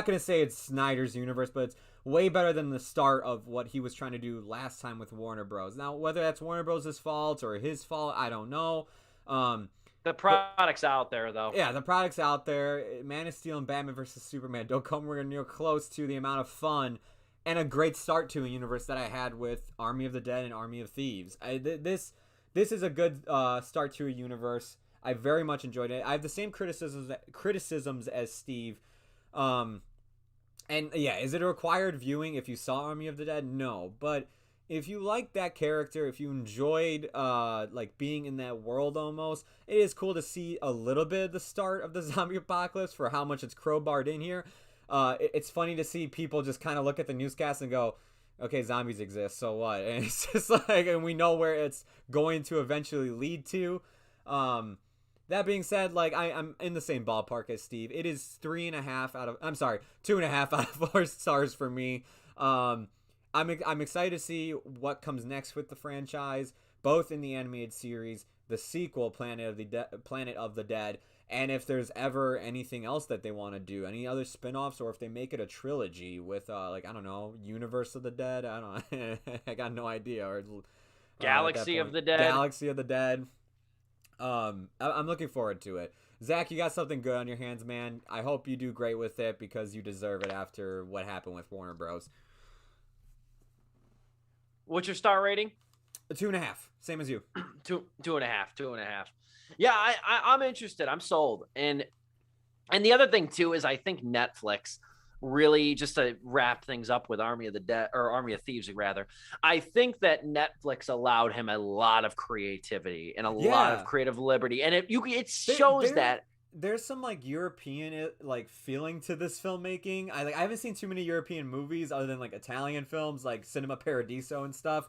gonna say it's Snyder's universe, but it's way better than the start of what he was trying to do last time with Warner Bros. Now, whether that's Warner Bros.'s fault or his fault, I don't know. The product's out there, though. Yeah, the product's out there. Man of Steel and Batman vs. Superman don't come near close to the amount of fun and a great start to a universe that I had with Army of the Dead and Army of Thieves. This is a good start to a universe. I very much enjoyed it. I have the same criticisms as Steve. And yeah, is it a required viewing if you saw Army of the Dead? No, but if you like that character, if you enjoyed like being in that world almost, it is cool to see a little bit of the start of the zombie apocalypse for how much it's crowbarred in here. It's funny to see people just kind of look at the newscast and go, okay, zombies exist, so what? And it's just like, and we know where it's going to eventually lead to. That being said, like I'm in the same ballpark as Steve. It is 2.5 out of 4 stars for me. I'm excited to see what comes next with the franchise, both in the animated series, the sequel, Planet of the Dead, and if there's ever anything else that they want to do, any other spin-offs, or if they make it a trilogy with like, I don't know, Universe of the Dead. I don't know. I got no idea. Or Galaxy of the Dead. Galaxy of the Dead. I'm looking forward to it. Zach, you got something good on your hands, man. I hope you do great with it because you deserve it after what happened with Warner Bros. What's your star rating? 2.5, same as you. 2.5. Yeah, I'm interested. I'm sold. And the other thing too is I think Netflix really, just to wrap things up with Army of the Dead, or Army of Thieves rather, I think that Netflix allowed him a lot of creativity and a lot of creative liberty, and it shows that there's some like European like feeling to this filmmaking. I haven't seen too many European movies other than like Italian films like Cinema Paradiso and stuff.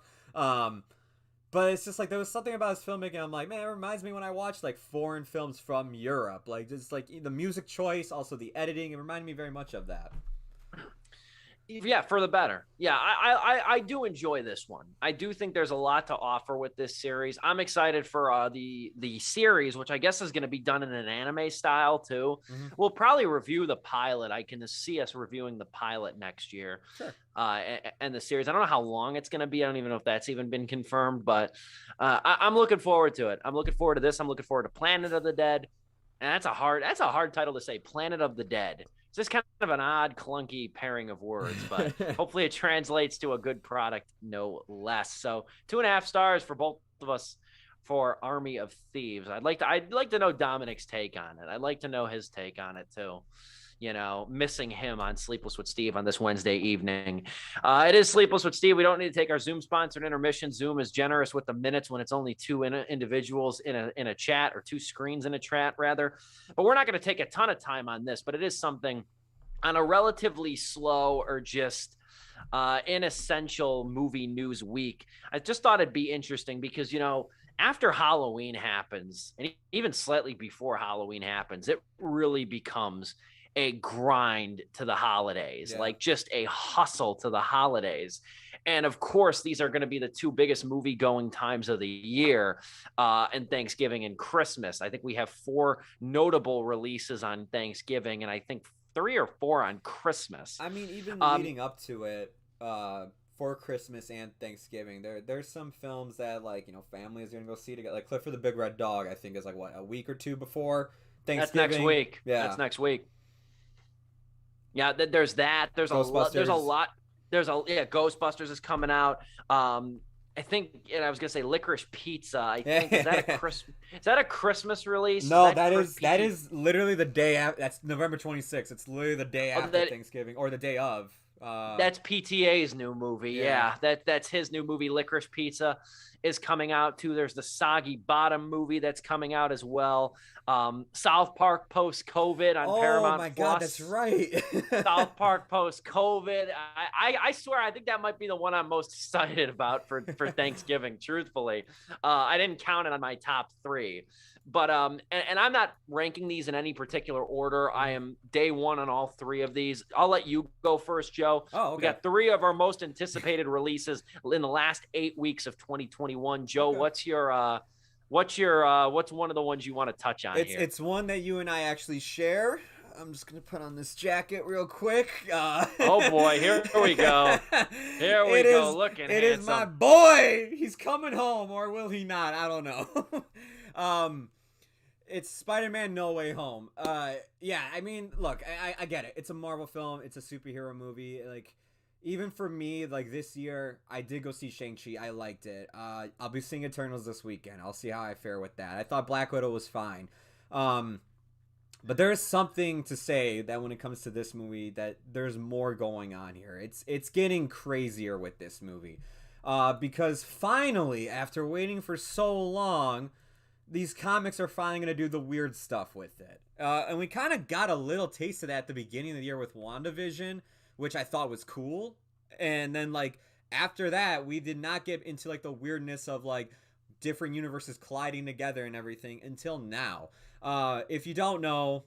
But it's just like there was something about his filmmaking. I'm like, man, it reminds me when I watched like foreign films from Europe. Like just like the music choice, also the editing. It reminded me very much of that. Yeah, for the better. Yeah, I do enjoy this one. I do think there's a lot to offer with this series. I'm excited for the series, which I guess is going to be done in an anime style too. Mm-hmm. We'll probably review the pilot. I can see us reviewing the pilot next year. Sure. And the series. I don't know how long it's going to be. I don't even know if that's even been confirmed, but I'm looking forward to it. I'm looking forward to this. I'm looking forward to Planet of the Dead. And that's a hard title to say, Planet of the Dead. It's just kind of an odd, clunky pairing of words, but hopefully it translates to a good product, no less. So 2.5 stars for both of us for Army of Thieves. I'd like to know Dominic's take on it. I'd like to know his take on it too. You know, missing him on Sleepless with Steve on this Wednesday evening. It is Sleepless with Steve. We don't need to take our Zoom-sponsored intermission. Zoom is generous with the minutes when it's only two individuals in a chat, or two screens in a chat, rather. But we're not going to take a ton of time on this, but it is something on a relatively slow or just inessential movie news week. I just thought it'd be interesting because, you know, after Halloween happens, and even slightly before Halloween happens, it really becomes a grind to the holidays, Yeah. like just a hustle to the holidays. And of course, these are going to be the two biggest movie going times of the year, and Thanksgiving and Christmas. I think we have 4 notable releases on Thanksgiving, and I think 3 or 4 on Christmas. I mean, even leading up to it, for Christmas and Thanksgiving, there's some films that, like, you know, families are gonna go see together. Like Clifford the Big Red Dog, I think is like what, a week or 2 before Thanksgiving. That's next week. Yeah, that's next week. Yeah, there's that. There's a lot. Ghostbusters is coming out. I think, and I was gonna say Licorice Pizza. I think is that a Christmas release? No, that is literally the day after. That's November 26th. It's literally the day after Thanksgiving, or the day of. That's PTA's new movie. Yeah, that's his new movie. Licorice Pizza is coming out too. There's the Soggy Bottom movie that's coming out as well. South Park post-COVID on Paramount+. Oh my God, that's right. South Park post-COVID. I swear, I think that might be the one I'm most excited about for Thanksgiving. Truthfully, I didn't count it on my top 3. But and I'm not ranking these in any particular order. I am day 1 on all 3 of these. I'll let you go first, Joe. Oh, okay. We got 3 of our most anticipated releases in the last 8 weeks of 2021. Joe, Okay. what's one of the ones you want to touch on here? It's one that you and I actually share. I'm just gonna put on this jacket real quick. Oh boy, here we go. Here we go. Looking it handsome. Is my boy. He's coming home, or will he not? I don't know. It's Spider-Man No Way Home. Yeah, I mean, look, I get it. It's a Marvel film. It's a superhero movie. Like, even for me, like, this year, I did go see Shang-Chi. I liked it. I'll be seeing Eternals this weekend. I'll see how I fare with that. I thought Black Widow was fine. But there is something to say that when it comes to this movie, that there's more going on here. It's getting crazier with this movie. Because finally, after waiting for so long, these comics are finally going to do the weird stuff with it. And we kind of got a little taste of that at the beginning of the year with WandaVision, which I thought was cool. And then, like, after that, we did not get into, like, the weirdness of, like, different universes colliding together and everything until now. If you don't know,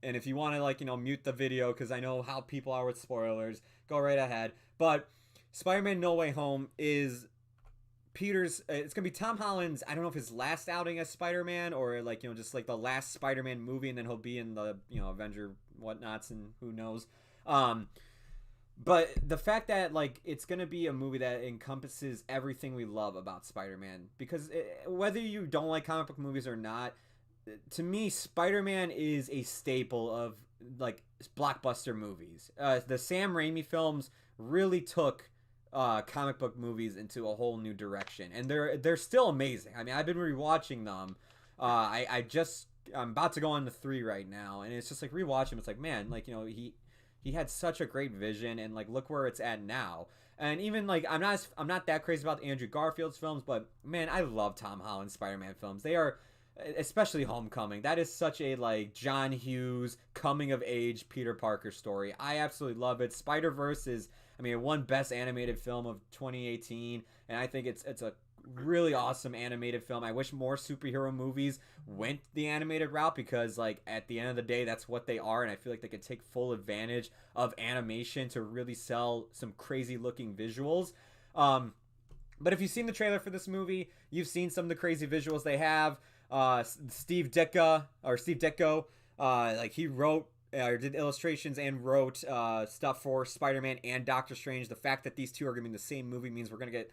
and if you want to, like, you know, mute the video because I know how people are with spoilers, go right ahead. But Spider-Man No Way Home is Peter's, it's gonna be Tom Holland's, I don't know if his last outing as Spider-Man or, like, you know, just like the last Spider-Man movie, and then he'll be in the, you know, Avenger whatnots and who knows. But the fact that, like, it's gonna be a movie that encompasses everything we love about Spider-Man, because whether you don't like comic book movies or not, to me, Spider-Man is a staple of, like, blockbuster movies. The Sam Raimi films really took comic book movies into a whole new direction, and they're still amazing. I mean, I've been rewatching them. I'm about to go on to 3 right now, and it's just like rewatching. It's like, man, like, you know, he had such a great vision, and, like, look where it's at now. And even, like, I'm not that crazy about Andrew Garfield's films, but man, I love Tom Holland's Spider-Man films. They are, especially Homecoming. That is such a, like, John Hughes coming of age Peter Parker story. I absolutely love it. Spider-Verse is, I mean, it won Best Animated Film of 2018, and I think it's a really awesome animated film. I wish more superhero movies went the animated route, because, like, at the end of the day, that's what they are, and I feel like they could take full advantage of animation to really sell some crazy looking visuals. But if you've seen the trailer for this movie, you've seen some of the crazy visuals they have. Steve Ditko, like, he wrote or did illustrations and wrote stuff for Spider-Man and Doctor Strange. The fact that these two are going to be in the same movie means we're going to get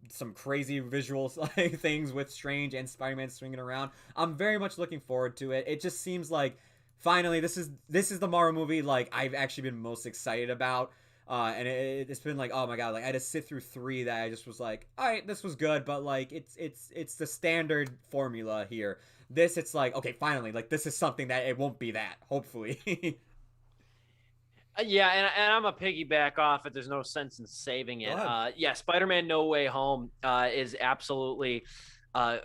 some crazy visuals, like, things with Strange and Spider-Man swinging around. I'm very much looking forward to it. It just seems like finally this is the Marvel movie, like, I've actually been most excited about. And it's been like, oh my god, like, I had to sit through 3 that I just was like, all right, this was good, but, like, it's the standard formula here. This, it's like, okay, finally, like, this is something that it won't be that, hopefully. Yeah, and I'm a piggyback off it. There's no sense in saving it. Yeah, Spider-Man No Way Home is absolutely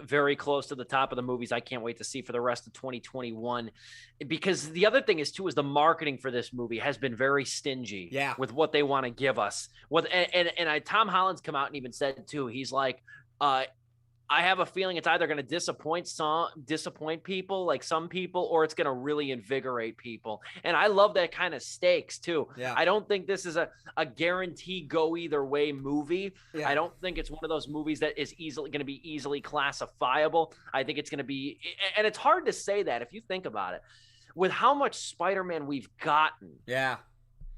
very close to the top of the movies I can't wait to see for the rest of 2021. Because the other thing is, too, is the marketing for this movie has been very stingy with what they want to give us. Tom Holland's come out and even said, too, he's like, I have a feeling it's either going to disappoint people, like some people, or it's going to really invigorate people. And I love that kind of stakes too. Yeah. I don't think this is a guarantee go either way movie. Yeah. I don't think it's one of those movies that is easily going to be easily classifiable. I think it's going to be, and it's hard to say that if you think about it, with how much Spider-Man we've gotten. Yeah.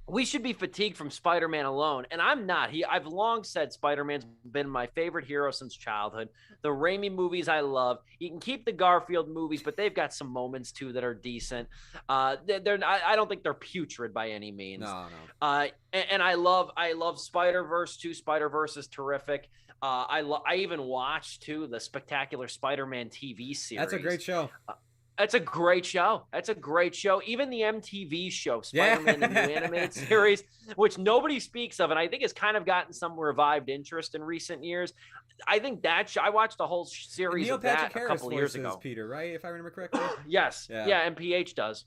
We should be fatigued from Spider-Man alone, and I'm not. I've long said Spider-Man's been my favorite hero since childhood. The Raimi movies I love. You can keep the Garfield movies, but they've got some moments too that are decent. I don't think they're putrid by any means. No. And I love Spider-Verse too. Spider-Verse is terrific. I even watched too the Spectacular Spider-Man TV series. That's a great show. That's a great show. Even the MTV show, Spider-Man, the new animated series, which nobody speaks of, and I think has kind of gotten some revived interest in recent years. I think that I watched the whole series of that a couple years ago. Peter, right? If I remember correctly. Yes. Yeah, and PH does.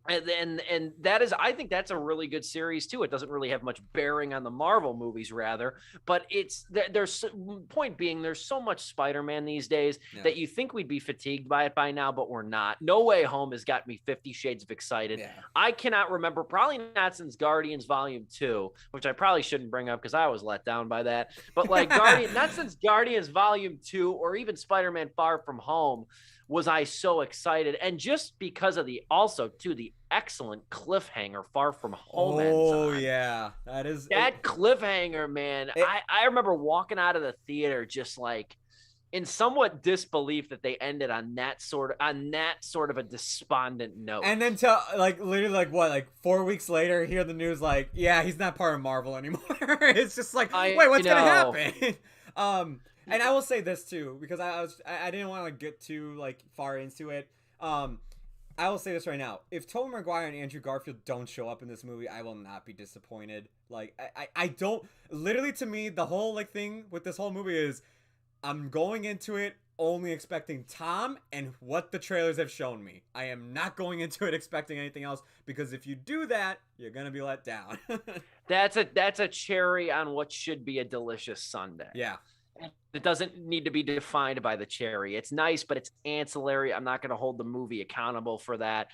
And that is, I think that's a really good series too. It doesn't really have much bearing on the Marvel movies, rather, but there's point being there's so much Spider-Man these days that you think we'd be fatigued by it by now, but we're not. No Way Home has got me 50 Shades of excited. Yeah. I cannot remember, probably not since Guardians Volume 2, which I probably shouldn't bring up because I was let down by that. But like not since Guardians Volume 2 or even Spider-Man Far From Home was I so excited. And just because of the excellent cliffhanger Far From Home ends on. Oh, yeah. That cliffhanger, man. I remember walking out of the theater just like in somewhat disbelief that they ended on that sort of a despondent note. And then to literally 4 weeks later, hear the news like, yeah, he's not part of Marvel anymore. It's just like, wait, what's going to happen? And I will say this too, because I didn't want to get too far into it. I will say this right now: if Tobey Maguire and Andrew Garfield don't show up in this movie, I will not be disappointed. Like I don't. Literally, to me, the whole thing with this whole movie is, I'm going into it only expecting Tom and what the trailers have shown me. I am not going into it expecting anything else, because if you do that, you're gonna be let down. That's a cherry on what should be a delicious sundae. Yeah. It doesn't need to be defined by the cherry. It's nice, but it's ancillary. I'm not going to hold the movie accountable for that.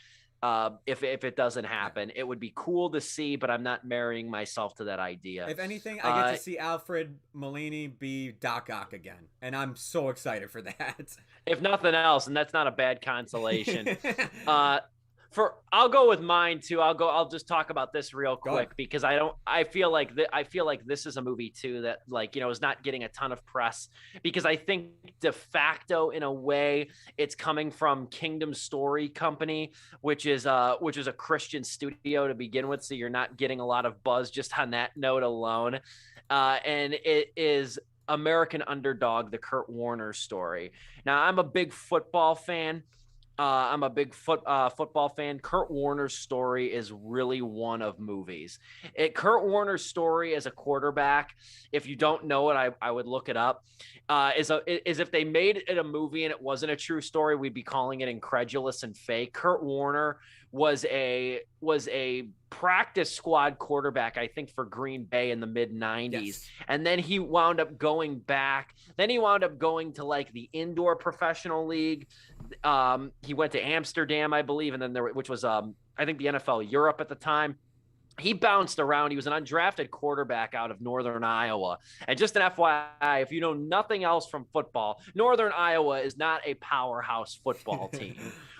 If it doesn't happen, it would be cool to see, but I'm not marrying myself to that idea. If anything, I get to see Alfred Molina be Doc Ock again, and I'm so excited for that. If nothing else, and that's not a bad consolation. I'll go with mine too. I'll just talk about this real quick because I feel like this is a movie too that is not getting a ton of press, because I think de facto in a way it's coming from Kingdom Story Company, which is a Christian studio to begin with. So you're not getting a lot of buzz just on that note alone. And it is American Underdog, the Kurt Warner story. Now I'm a big football fan. Football fan. Kurt Warner's story is really one of movies. Kurt Warner's story as a quarterback, if you don't know it, I would look it up. Is if they made it a movie and it wasn't a true story, we'd be calling it incredulous and fake. Kurt Warner was a practice squad quarterback, I think, for Green Bay in the mid-90s. Yes. And then he wound up going back. Then he wound up going to the indoor professional league. He went to Amsterdam, I believe, and then which was I think the NFL Europe at the time. He bounced around. He was an undrafted quarterback out of Northern Iowa. And just an FYI, if you know nothing else from football, Northern Iowa is not a powerhouse football team.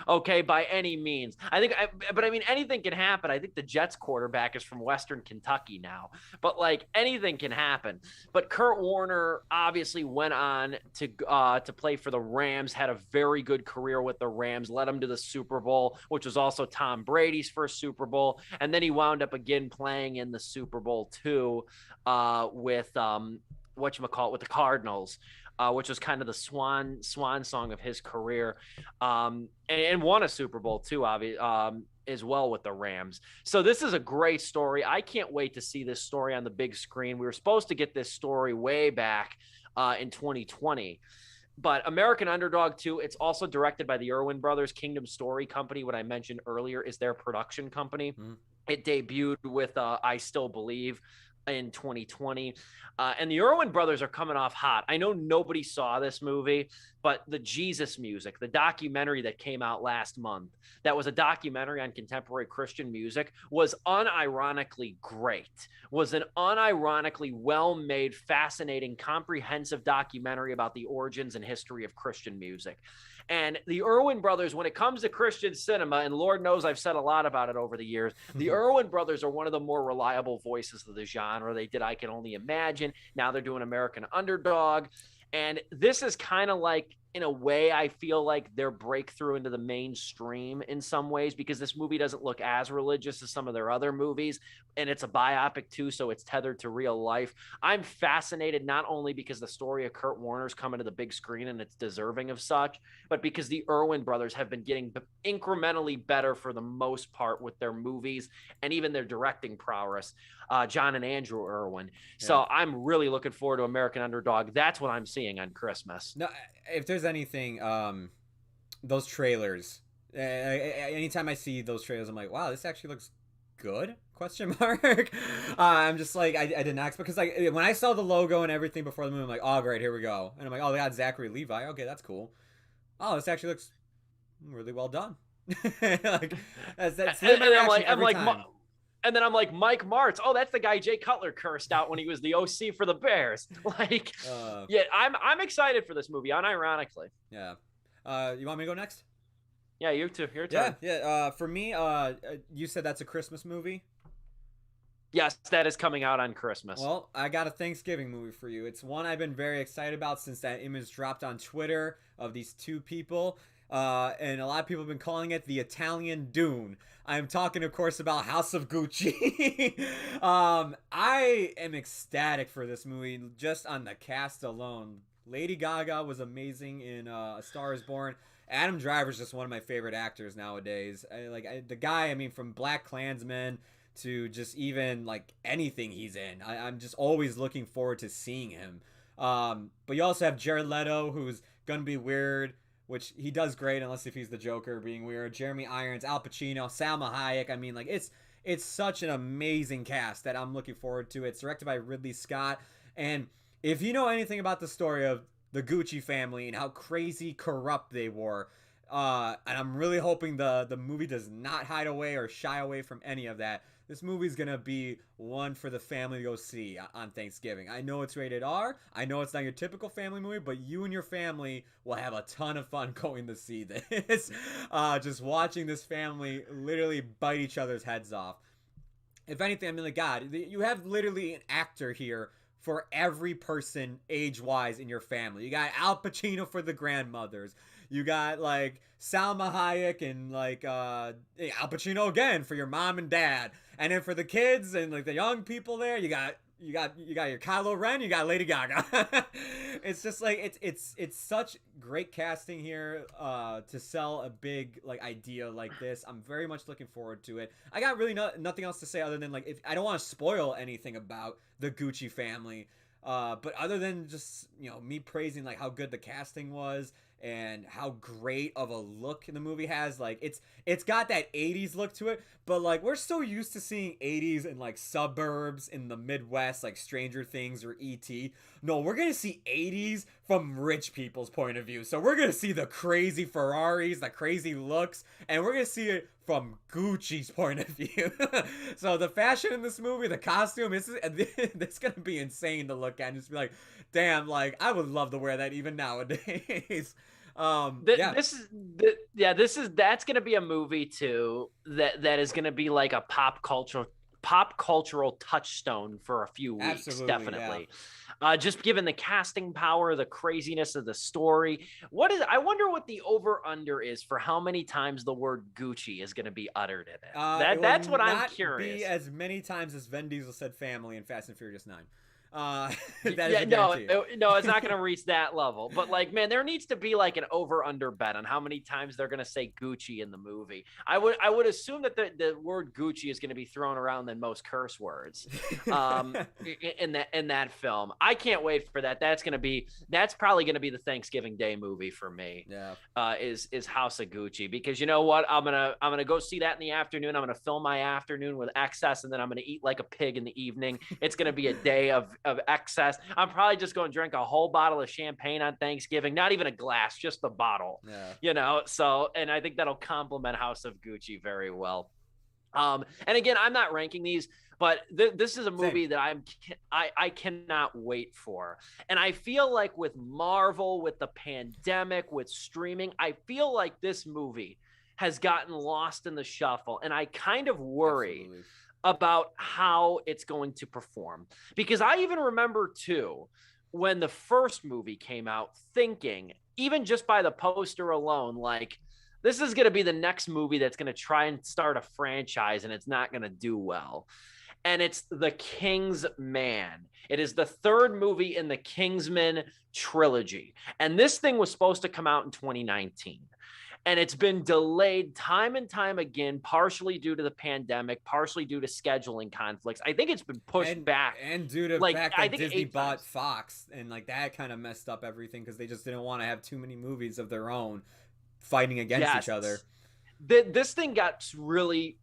Okay, by any means. But anything can happen. I think the Jets quarterback is from Western Kentucky now. But anything can happen. But Kurt Warner obviously went on to play for the Rams, had a very good career with the Rams, led them to the Super Bowl, which was also Tom Brady's first Super Bowl. And then he wound up again playing in the Super Bowl too, with with the Cardinals, which was kind of the swan song of his career, and won a Super Bowl too, as well with the Rams. So this is a great story. I can't wait to see this story on the big screen. We were supposed to get this story way back in 2020. But American Underdog 2, it's also directed by the Irwin Brothers. Kingdom Story Company, what I mentioned earlier, is their production company. Mm-hmm. It debuted with I Still Believe in 2020. And the Irwin brothers are coming off hot. I know nobody saw this movie, but the Jesus Music, the documentary that came out last month, that was a documentary on contemporary Christian music, was unironically great. Was an unironically well-made, fascinating, comprehensive documentary about the origins and history of Christian music. And the Irwin brothers, when it comes to Christian cinema, and Lord knows I've said a lot about it over the years, the Irwin brothers are one of the more reliable voices of the genre. They did I Can Only Imagine. Now they're doing American Underdog. And this is kind of like, in a way, I feel like their breakthrough into the mainstream in some ways, because this movie doesn't look as religious as some of their other movies. And it's a biopic too, so it's tethered to real life. I'm fascinated not only because the story of Kurt Warner's coming to the big screen and it's deserving of such, but because the Irwin brothers have been getting incrementally better for the most part with their movies and even their directing prowess. John and Andrew Irwin. So I'm really looking forward to American Underdog. That's what I'm seeing on Christmas. No, if there's anything, those trailers, anytime I see those trailers, I'm like, wow, this actually looks good? Question mark. I'm just like, I did not expect, because like when I saw the logo and everything before the movie, I'm like, oh great, here we go. And I'm like, oh, they got Zachary Levi. Okay, that's cool. Oh, this actually looks really well done. Like that's and then I'm like, Mike Martz. Oh, that's the guy Jay Cutler cursed out when he was the OC for the Bears. Like, yeah, I'm excited for this movie, unironically. Yeah. You want me to go next? Yeah, you too. Your turn. Yeah. For me, you said that's a Christmas movie. Yes, that is coming out on Christmas. Well, I got a Thanksgiving movie for you. It's one I've been very excited about since that image dropped on Twitter of these two people. And a lot of people have been calling it the Italian Dune. I'm talking, of course, about House of Gucci. I am ecstatic for this movie just on the cast alone. Lady Gaga was amazing in A Star Is Born. Adam Driver's just one of my favorite actors nowadays. The guy, I mean, from Black Klansman to just even like anything he's in. I'm just always looking forward to seeing him. But you also have Jared Leto, who's gonna be weird, which he does great unless if he's the Joker being weird. Jeremy Irons, Al Pacino, Salma Hayek. I mean, like it's such an amazing cast that I'm looking forward to. It's directed by Ridley Scott, and if you know anything about the story of the Gucci family and how crazy corrupt they were, and I'm really hoping the movie does not hide away or shy away from any of that. This movie's going to be one for the family to go see on Thanksgiving. I know it's rated R. I know it's not your typical family movie, but you and your family will have a ton of fun going to see this. Just watching this family literally bite each other's heads off. If anything, I mean, like, God, you have literally an actor here for every person age-wise in your family. You got Al Pacino for the grandmothers. You got like Salma Hayek and like Al Pacino again for your mom and dad, and then for the kids and like the young people there, you got your Kylo Ren, you got Lady Gaga. It's just like it's such great casting here to sell a big like idea like this. I'm very much looking forward to it. I got really nothing else to say other than like if I don't want to spoil anything about the Gucci family. But other than just, me praising like how good the casting was and how great of a look the movie has, like it's got that 80s look to it, but like we're so used to seeing 80s in like suburbs in the Midwest, like Stranger Things or E.T. No, we're gonna see 80s from rich people's point of view. So we're gonna see the crazy Ferraris, the crazy looks, and we're gonna see it from Gucci's point of view. So the fashion in this movie, the costume, it's gonna be insane to look at and just be like, damn, like I would love to wear that even nowadays. That's gonna be a movie too that is gonna be like a pop cultural touchstone for a few weeks. Absolutely, definitely. Yeah. Just given the casting power, the craziness of the story. I wonder what the over under is for how many times the word Gucci is going to be uttered in it. That's what I'm curious. Be as many times as Vin Diesel said family in Fast and Furious 9. That is a guarantee. No, it's not going to reach that level. But like, man, there needs to be like an over/under bet on how many times they're going to say Gucci in the movie. I would assume that the word Gucci is going to be thrown around than most curse words, in that film. I can't wait for that. That's probably going to be the Thanksgiving Day movie for me. Yeah. Is House of Gucci, because you know what? I'm gonna go see that in the afternoon. I'm gonna fill my afternoon with excess, and then I'm gonna eat like a pig in the evening. It's gonna be a day of excess. I'm probably just going to drink a whole bottle of champagne on Thanksgiving, not even a glass, just the bottle. Yeah. So, and I think that'll complement House of Gucci very well. And again, I'm not ranking these, but this is a movie that I cannot wait for. And I feel like with Marvel, with the pandemic, with streaming, I feel like this movie has gotten lost in the shuffle, and I kind of worry about how it's going to perform. Because I even remember too, when the first movie came out, thinking, even just by the poster alone, like, this is going to be the next movie that's going to try and start a franchise, and it's not going to do well. And it's The Kingsman. It is the third movie in the Kingsman trilogy. And this thing was supposed to come out in 2019. And it's been delayed time and time again, partially due to the pandemic, partially due to scheduling conflicts. I think it's been pushed back. And due to the fact that Disney bought Fox, and like that kind of messed up everything because they just didn't want to have too many movies of their own fighting against each other. This thing got really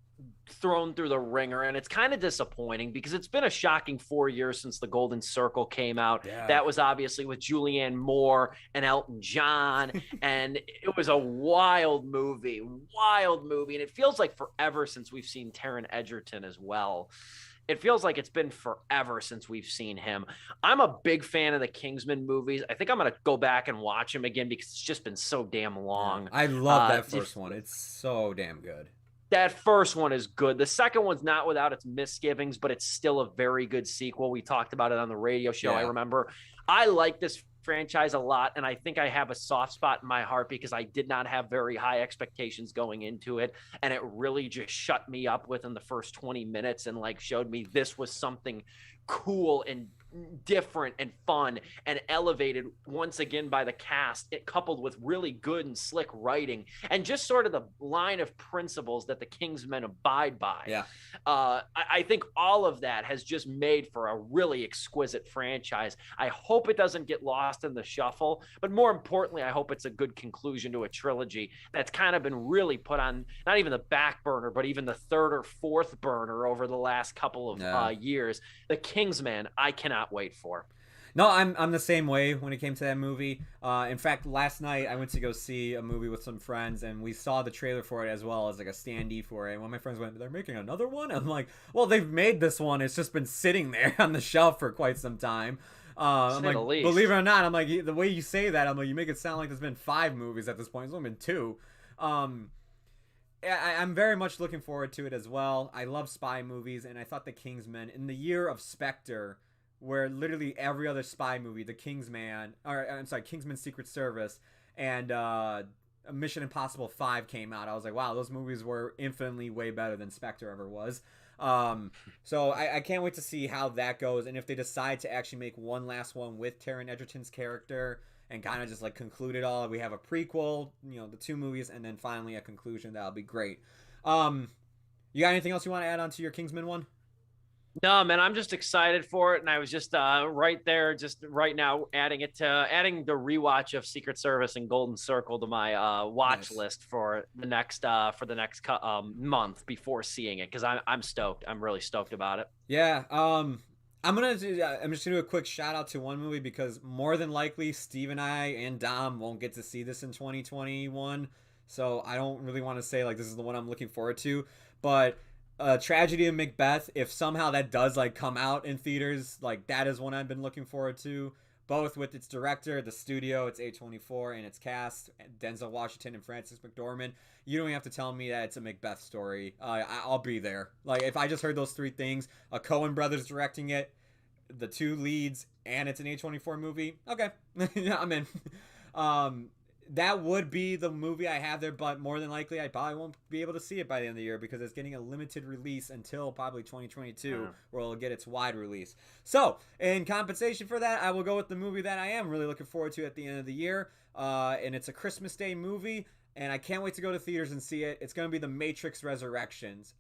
thrown through the ringer, and it's kind of disappointing because it's been a shocking 4 years since The Golden Circle came out. That was obviously with Julianne Moore and Elton John, and it was a wild movie, and it feels like forever since we've seen Taron Egerton as well. It feels like it's been forever since we've seen him. I'm a big fan of the Kingsman movies. I think I'm going to go back and watch him again because it's just been so damn long. I love that first one. It's so damn good. That first one is good. The second one's not without its misgivings, but it's still a very good sequel. We talked about it on the radio show. I remember. I like this franchise a lot, and I think I have a soft spot in my heart because I did not have very high expectations going into it, and it really just shut me up within the first 20 minutes and like showed me this was something cool and different and fun and elevated once again by the cast, it coupled with really good and slick writing and just sort of the line of principles that the Kingsmen abide by. I think all of that has just made for a really exquisite franchise. I hope it doesn't get lost in the shuffle, but more importantly, I hope it's a good conclusion to a trilogy that's kind of been really put on not even the back burner, but even the third or fourth burner over the last couple of years. The Kingsman, I cannot wait for. No, I'm the same way when it came to that movie. In fact, last night I went to go see a movie with some friends, and we saw the trailer for it as well as like a standee for it. And one of my friends went, "They're making another one?" I'm like, "Well, they've made this one. It's just been sitting there on the shelf for quite some time." I'm like, believe it or not, I'm like, the way you say that, I'm like, you make it sound like there's been 5 movies at this point. There's only been 2. I'm very much looking forward to it as well. I love spy movies, and I thought The Kingsman, in the year of Spectre, where literally every other spy movie, Kingsman Secret Service, and Mission Impossible 5 came out, I was like, wow, those movies were infinitely way better than Spectre ever was. So I can't wait to see how that goes, and if they decide to actually make one last one with Taron Egerton's character and kind of just like conclude it all. We have a prequel, the 2 movies, and then finally a conclusion. That'll be great. You got anything else you want to add on to your Kingsman one? No, man, I'm just excited for it, and I was just right there, just right now, adding the rewatch of Secret Service and Golden Circle to my watch list for the next month before seeing it, because I'm stoked. I'm really stoked about it. Yeah. I'm just gonna do a quick shout out to one movie because more than likely Steve and I and Dom won't get to see this in 2021, so I don't really want to say like this is the one I'm looking forward to, but Tragedy of Macbeth, if somehow that does like come out in theaters, like that is one I've been looking forward to, both with its director, the studio, it's A24, and its cast, Denzel Washington and Frances McDormand. You don't even have to tell me that it's a Macbeth story. I'll be there. Like if I just heard those 3 things, a Coen brothers directing it, the 2 leads, and it's an A24 movie, okay. Yeah, I'm in. that would be the movie I have there, but more than likely I probably won't be able to see it by the end of the year because it's getting a limited release until probably 2022, where it'll get its wide release. So, in compensation for that, I will go with the movie that I am really looking forward to at the end of the year, and it's a Christmas Day movie, and I can't wait to go to theaters and see it. It's going to be The Matrix Resurrections.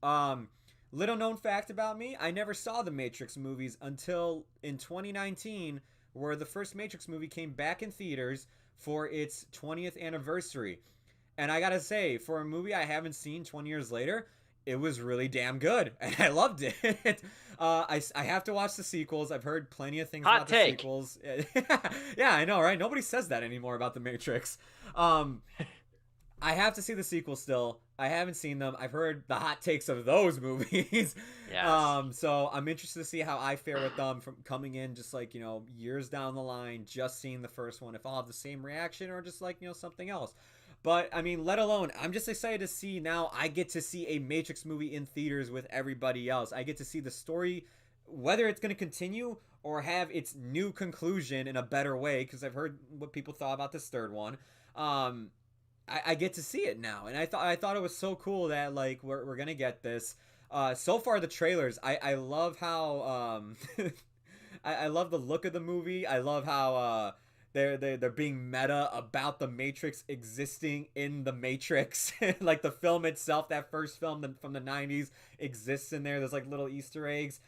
Little known fact about me, I never saw the Matrix movies until in 2019, where the first Matrix movie came back in theaters for its 20th anniversary. And I gotta say, for a movie I haven't seen 20 years later, it was really damn good. And I loved it. I have to watch the sequels. I've heard plenty of things about the sequels. Yeah, I know, right? Nobody says that anymore about The Matrix. I have to see the sequel still. I haven't seen them. I've heard the hot takes of those movies. Yes. So I'm interested to see how I fare with them from coming in just like, years down the line, just seeing the first one, if I'll have the same reaction or just like, something else. But I mean, let alone, I'm just excited to see now I get to see a Matrix movie in theaters with everybody else. I get to see the story, whether it's going to continue or have its new conclusion in a better way, because I've heard what people thought about this third one. I get to see it now, and I thought it was so cool that like we're gonna get this. So far the trailers, I love how I love the look of the movie. I love how they're being meta about the Matrix existing in the Matrix. Like the film itself, that first film from the 90s exists in there. There's like little Easter eggs.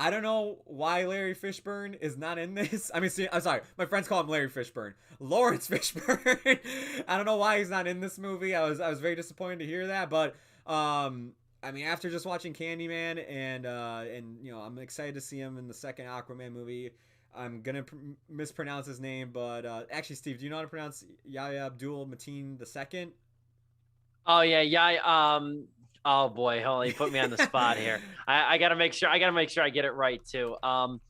I don't know why Larry Fishburne is not in this. I mean, see, I'm sorry. My friends call him Larry Fishburne. Lawrence Fishburne. I don't know why he's not in this movie. I was very disappointed to hear that. But, I mean, after just watching Candyman and I'm excited to see him in the second Aquaman movie. I'm going to mispronounce his name. But actually, Steve, do you know how to pronounce Yahya Abdul-Mateen II? Oh, yeah. Oh boy, you put me on the spot here. I gotta make sure I get it right too. From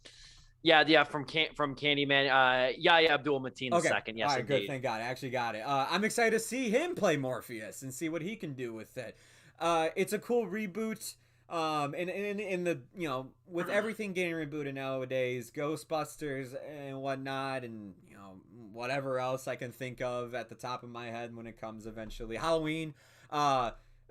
Candyman, Yahya Abdul-Mateen II. Yes, all right, indeed. Good, thank God, I actually got it. I'm excited to see him play Morpheus and see what he can do with it. It's a cool reboot. And in the with everything getting rebooted nowadays, Ghostbusters and whatnot, and whatever else I can think of at the top of my head when it comes eventually Halloween.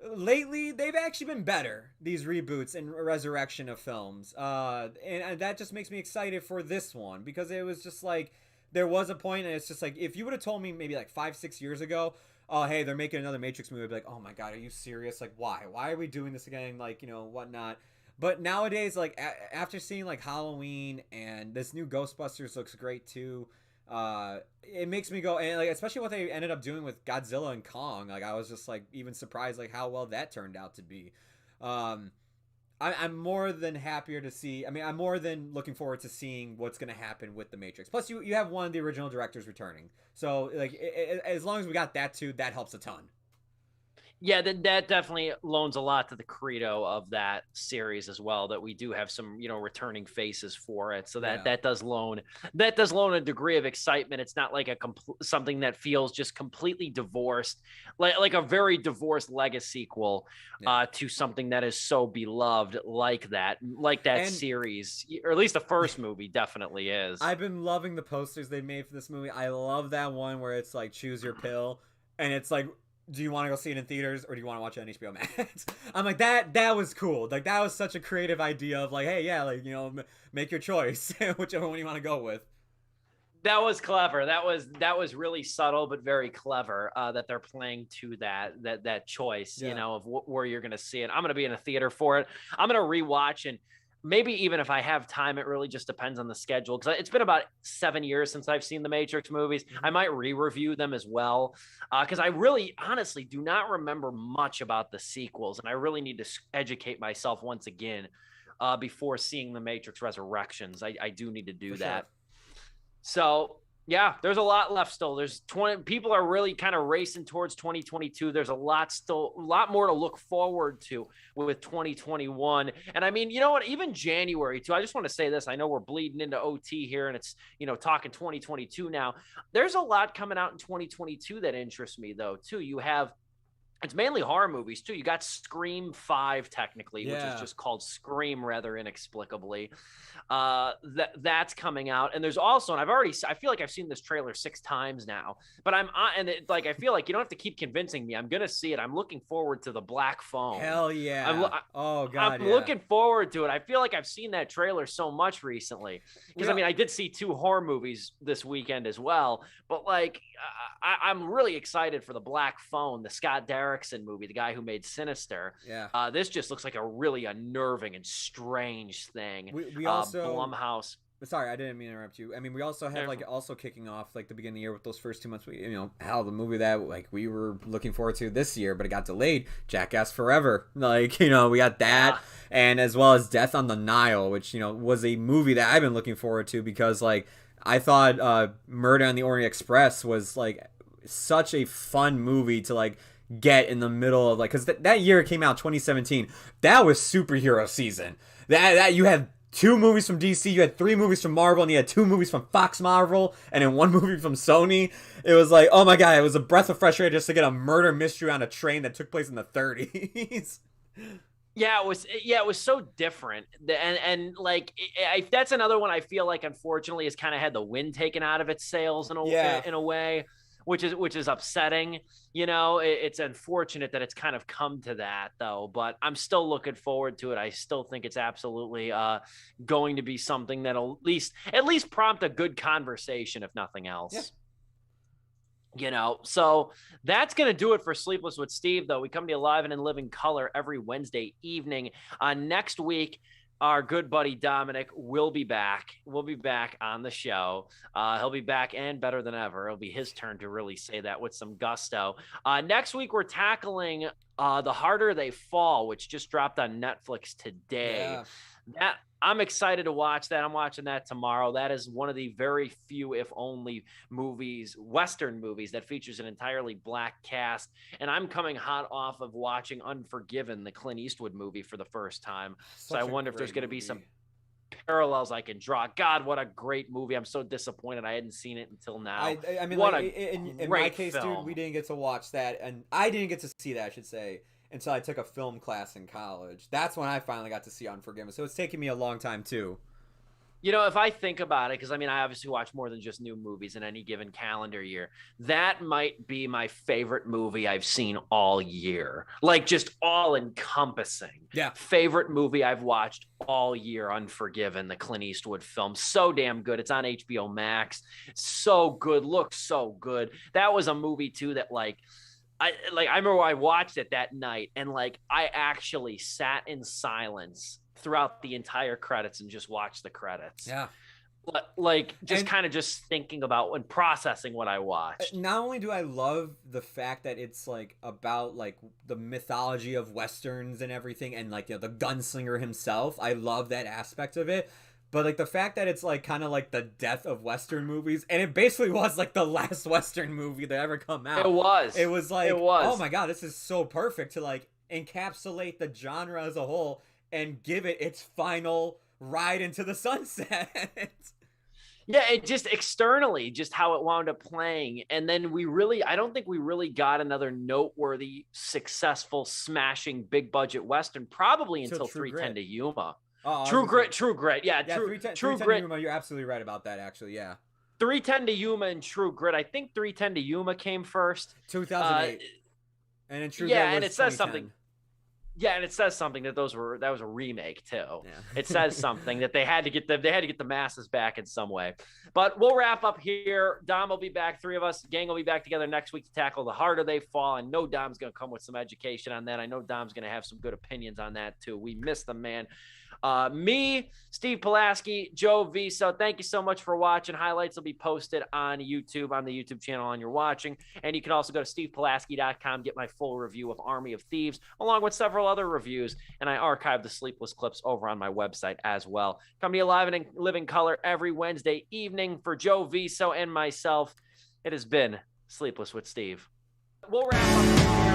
Lately, they've actually been better, these reboots and resurrection of films. And that just makes me excited for this one, because it was just like, there was a point, and it's just like, if you would have told me maybe like 5-6 years ago, oh, hey, they're making another Matrix movie, I'd be like, oh my God, are you serious? Like, why? Why are we doing this again? Like, whatnot. But nowadays, like, after seeing like Halloween, and this new Ghostbusters looks great too, it makes me go, and like especially what they ended up doing with Godzilla and Kong, like I was just like even surprised like how well that turned out to be. I'm more than happier to see. I mean, I'm more than looking forward to seeing what's going to happen with the Matrix. Plus, you have one of the original directors returning, so like as long as we got that too, that helps a ton. Yeah, that definitely loans a lot to the credo of that series as well, that we do have some, returning faces for it. So that does loan a degree of excitement. It's not like something that feels just completely divorced, like a very divorced legacy sequel to something that is so beloved like that series, or at least the first movie definitely is. I've been loving the posters they made for this movie. I love that one where it's like choose your pill, and it's like, do you want to go see it in theaters or do you want to watch it on HBO Max? I'm like, that was cool. Like, that was such a creative idea of like, hey, yeah, like, make your choice, whichever one you want to go with. That was clever. That was really subtle, but very clever that they're playing to that choice, of where you're going to see it. I'm going to be in a theater for it. I'm going to rewatch, and maybe even if I have time, it really just depends on the schedule. Because it's been about 7 years since I've seen the Matrix movies. I might re-review them as well. Because I really, honestly, do not remember much about the sequels. And I really need to educate myself once again before seeing the Matrix Resurrections. I do need to do that. Sure. So, yeah, there's a lot left still. There's 20 people are really kind of racing towards 2022. There's a lot more to look forward to with 2021. And I mean, you know what, even January too. I just want to say this. I know we're bleeding into OT here and it's, talking 2022 now. There's a lot coming out in 2022 that interests me though, too. You have It's mainly horror movies too. You got Scream 5 technically, which is Yeah. just called Scream rather inexplicably. That's coming out, and there's also, and I feel like I've seen this trailer 6 times now, but I feel like you don't have to keep convincing me. I'm gonna see it. I'm looking forward to the Black Phone. Hell yeah. Oh God. I'm looking forward to it. I feel like I've seen that trailer so much recently because I did see 2 horror movies this weekend as well, but like I'm really excited for the Black Phone, the Scott Derrickson movie, the guy who made Sinister. Yeah. This just looks like a really unnerving and strange thing. We also Blumhouse. Sorry, I didn't mean to interrupt you. I mean, we also have also kicking off like the beginning of the year with those first 2 months. The movie that like we were looking forward to this year, but it got delayed. Jackass Forever. Like, we got that, and as well as Death on the Nile, which was a movie that I've been looking forward to because like I thought Murder on the Orient Express was like such a fun movie to like get in the middle of like, because that year it came out 2017. That was superhero season. That you had 2 movies from DC, you had 3 movies from Marvel, and you had 2 movies from Fox Marvel, and then 1 movie from Sony. It was like, oh my God, it was a breath of fresh air just to get a murder mystery on a train that took place in the 30s. Yeah, it was so different, and like that's another one I feel like unfortunately has kind of had the wind taken out of its sails in a way, which is upsetting. It's unfortunate that it's kind of come to that though, but I'm still looking forward to it. I still think it's absolutely going to be something that'll at least prompt a good conversation, if nothing else. Yeah. So that's going to do it for Sleepless with Steve, though. We come to you live and in living color every Wednesday evening. Next week, our good buddy Dominic will be back. We'll be back on the show. He'll be back and better than ever. It'll be his turn to really say that with some gusto. Next week, we're tackling The Harder They Fall, which just dropped on Netflix today. Yeah. I'm excited to watch that. I'm watching that tomorrow. That is one of the very few, if only, Western movies that features an entirely black cast. And I'm coming hot off of watching Unforgiven, the Clint Eastwood movie, for the first time. So I wonder if there's going to be some parallels I can draw. God, what a great movie. I'm so disappointed I hadn't seen it until now. I mean, what like, in my case, dude, we didn't get to watch that. And I didn't get to see that, I should say, until I took a film class in college. That's when I finally got to see Unforgiven. So it's taken me a long time too. If I think about it, because I obviously watch more than just new movies in any given calendar year, that might be my favorite movie I've seen all year. Like, just all encompassing. Yeah. Favorite movie I've watched all year, Unforgiven, the Clint Eastwood film. So damn good. It's on HBO Max. So good. Looks so good. That was a movie too that I remember I watched it that night, and like I actually sat in silence throughout the entire credits and just watched the credits. Yeah. Like just thinking about and processing what I watched. Not only do I love the fact that it's like about like the mythology of Westerns and everything, and like the gunslinger himself, I love that aspect of it. But like the fact that it's like kind of like the death of Western movies, and it basically was like the last Western movie that ever come out. It was. Oh my God, this is so perfect to like encapsulate the genre as a whole and give it its final ride into the sunset. Yeah, it just externally, just how it wound up playing. And then I don't think we really got another noteworthy, successful, smashing, big budget Western probably until 310 to Yuma. True Grit. Yeah, True Grit. Yuma, you're absolutely right about that, actually, yeah. 310 to Yuma and True Grit. I think 310 to Yuma came first. 2008. And then True Grit was and it says 2010. something. Yeah, and it says something that that was a remake too. Yeah. It says something that they had to get the masses back in some way. But we'll wrap up here. Dom will be back. 3 of us, gang will be back together next week to tackle The Harder They Fall. I know Dom's going to come with some education on that. I know Dom's going to have some good opinions on that too. We miss the man. Me, Steve Pulaski, Joe Viso, thank you so much for watching. Highlights will be posted on YouTube, on the YouTube channel on you're watching. And you can also go to stevepulaski.com, get my full review of Army of Thieves, along with several other reviews. And I archive the Sleepless clips over on my website as well. Come to you live and in living color every Wednesday evening. For Joe Viso and myself, it has been Sleepless with Steve. We'll wrap up.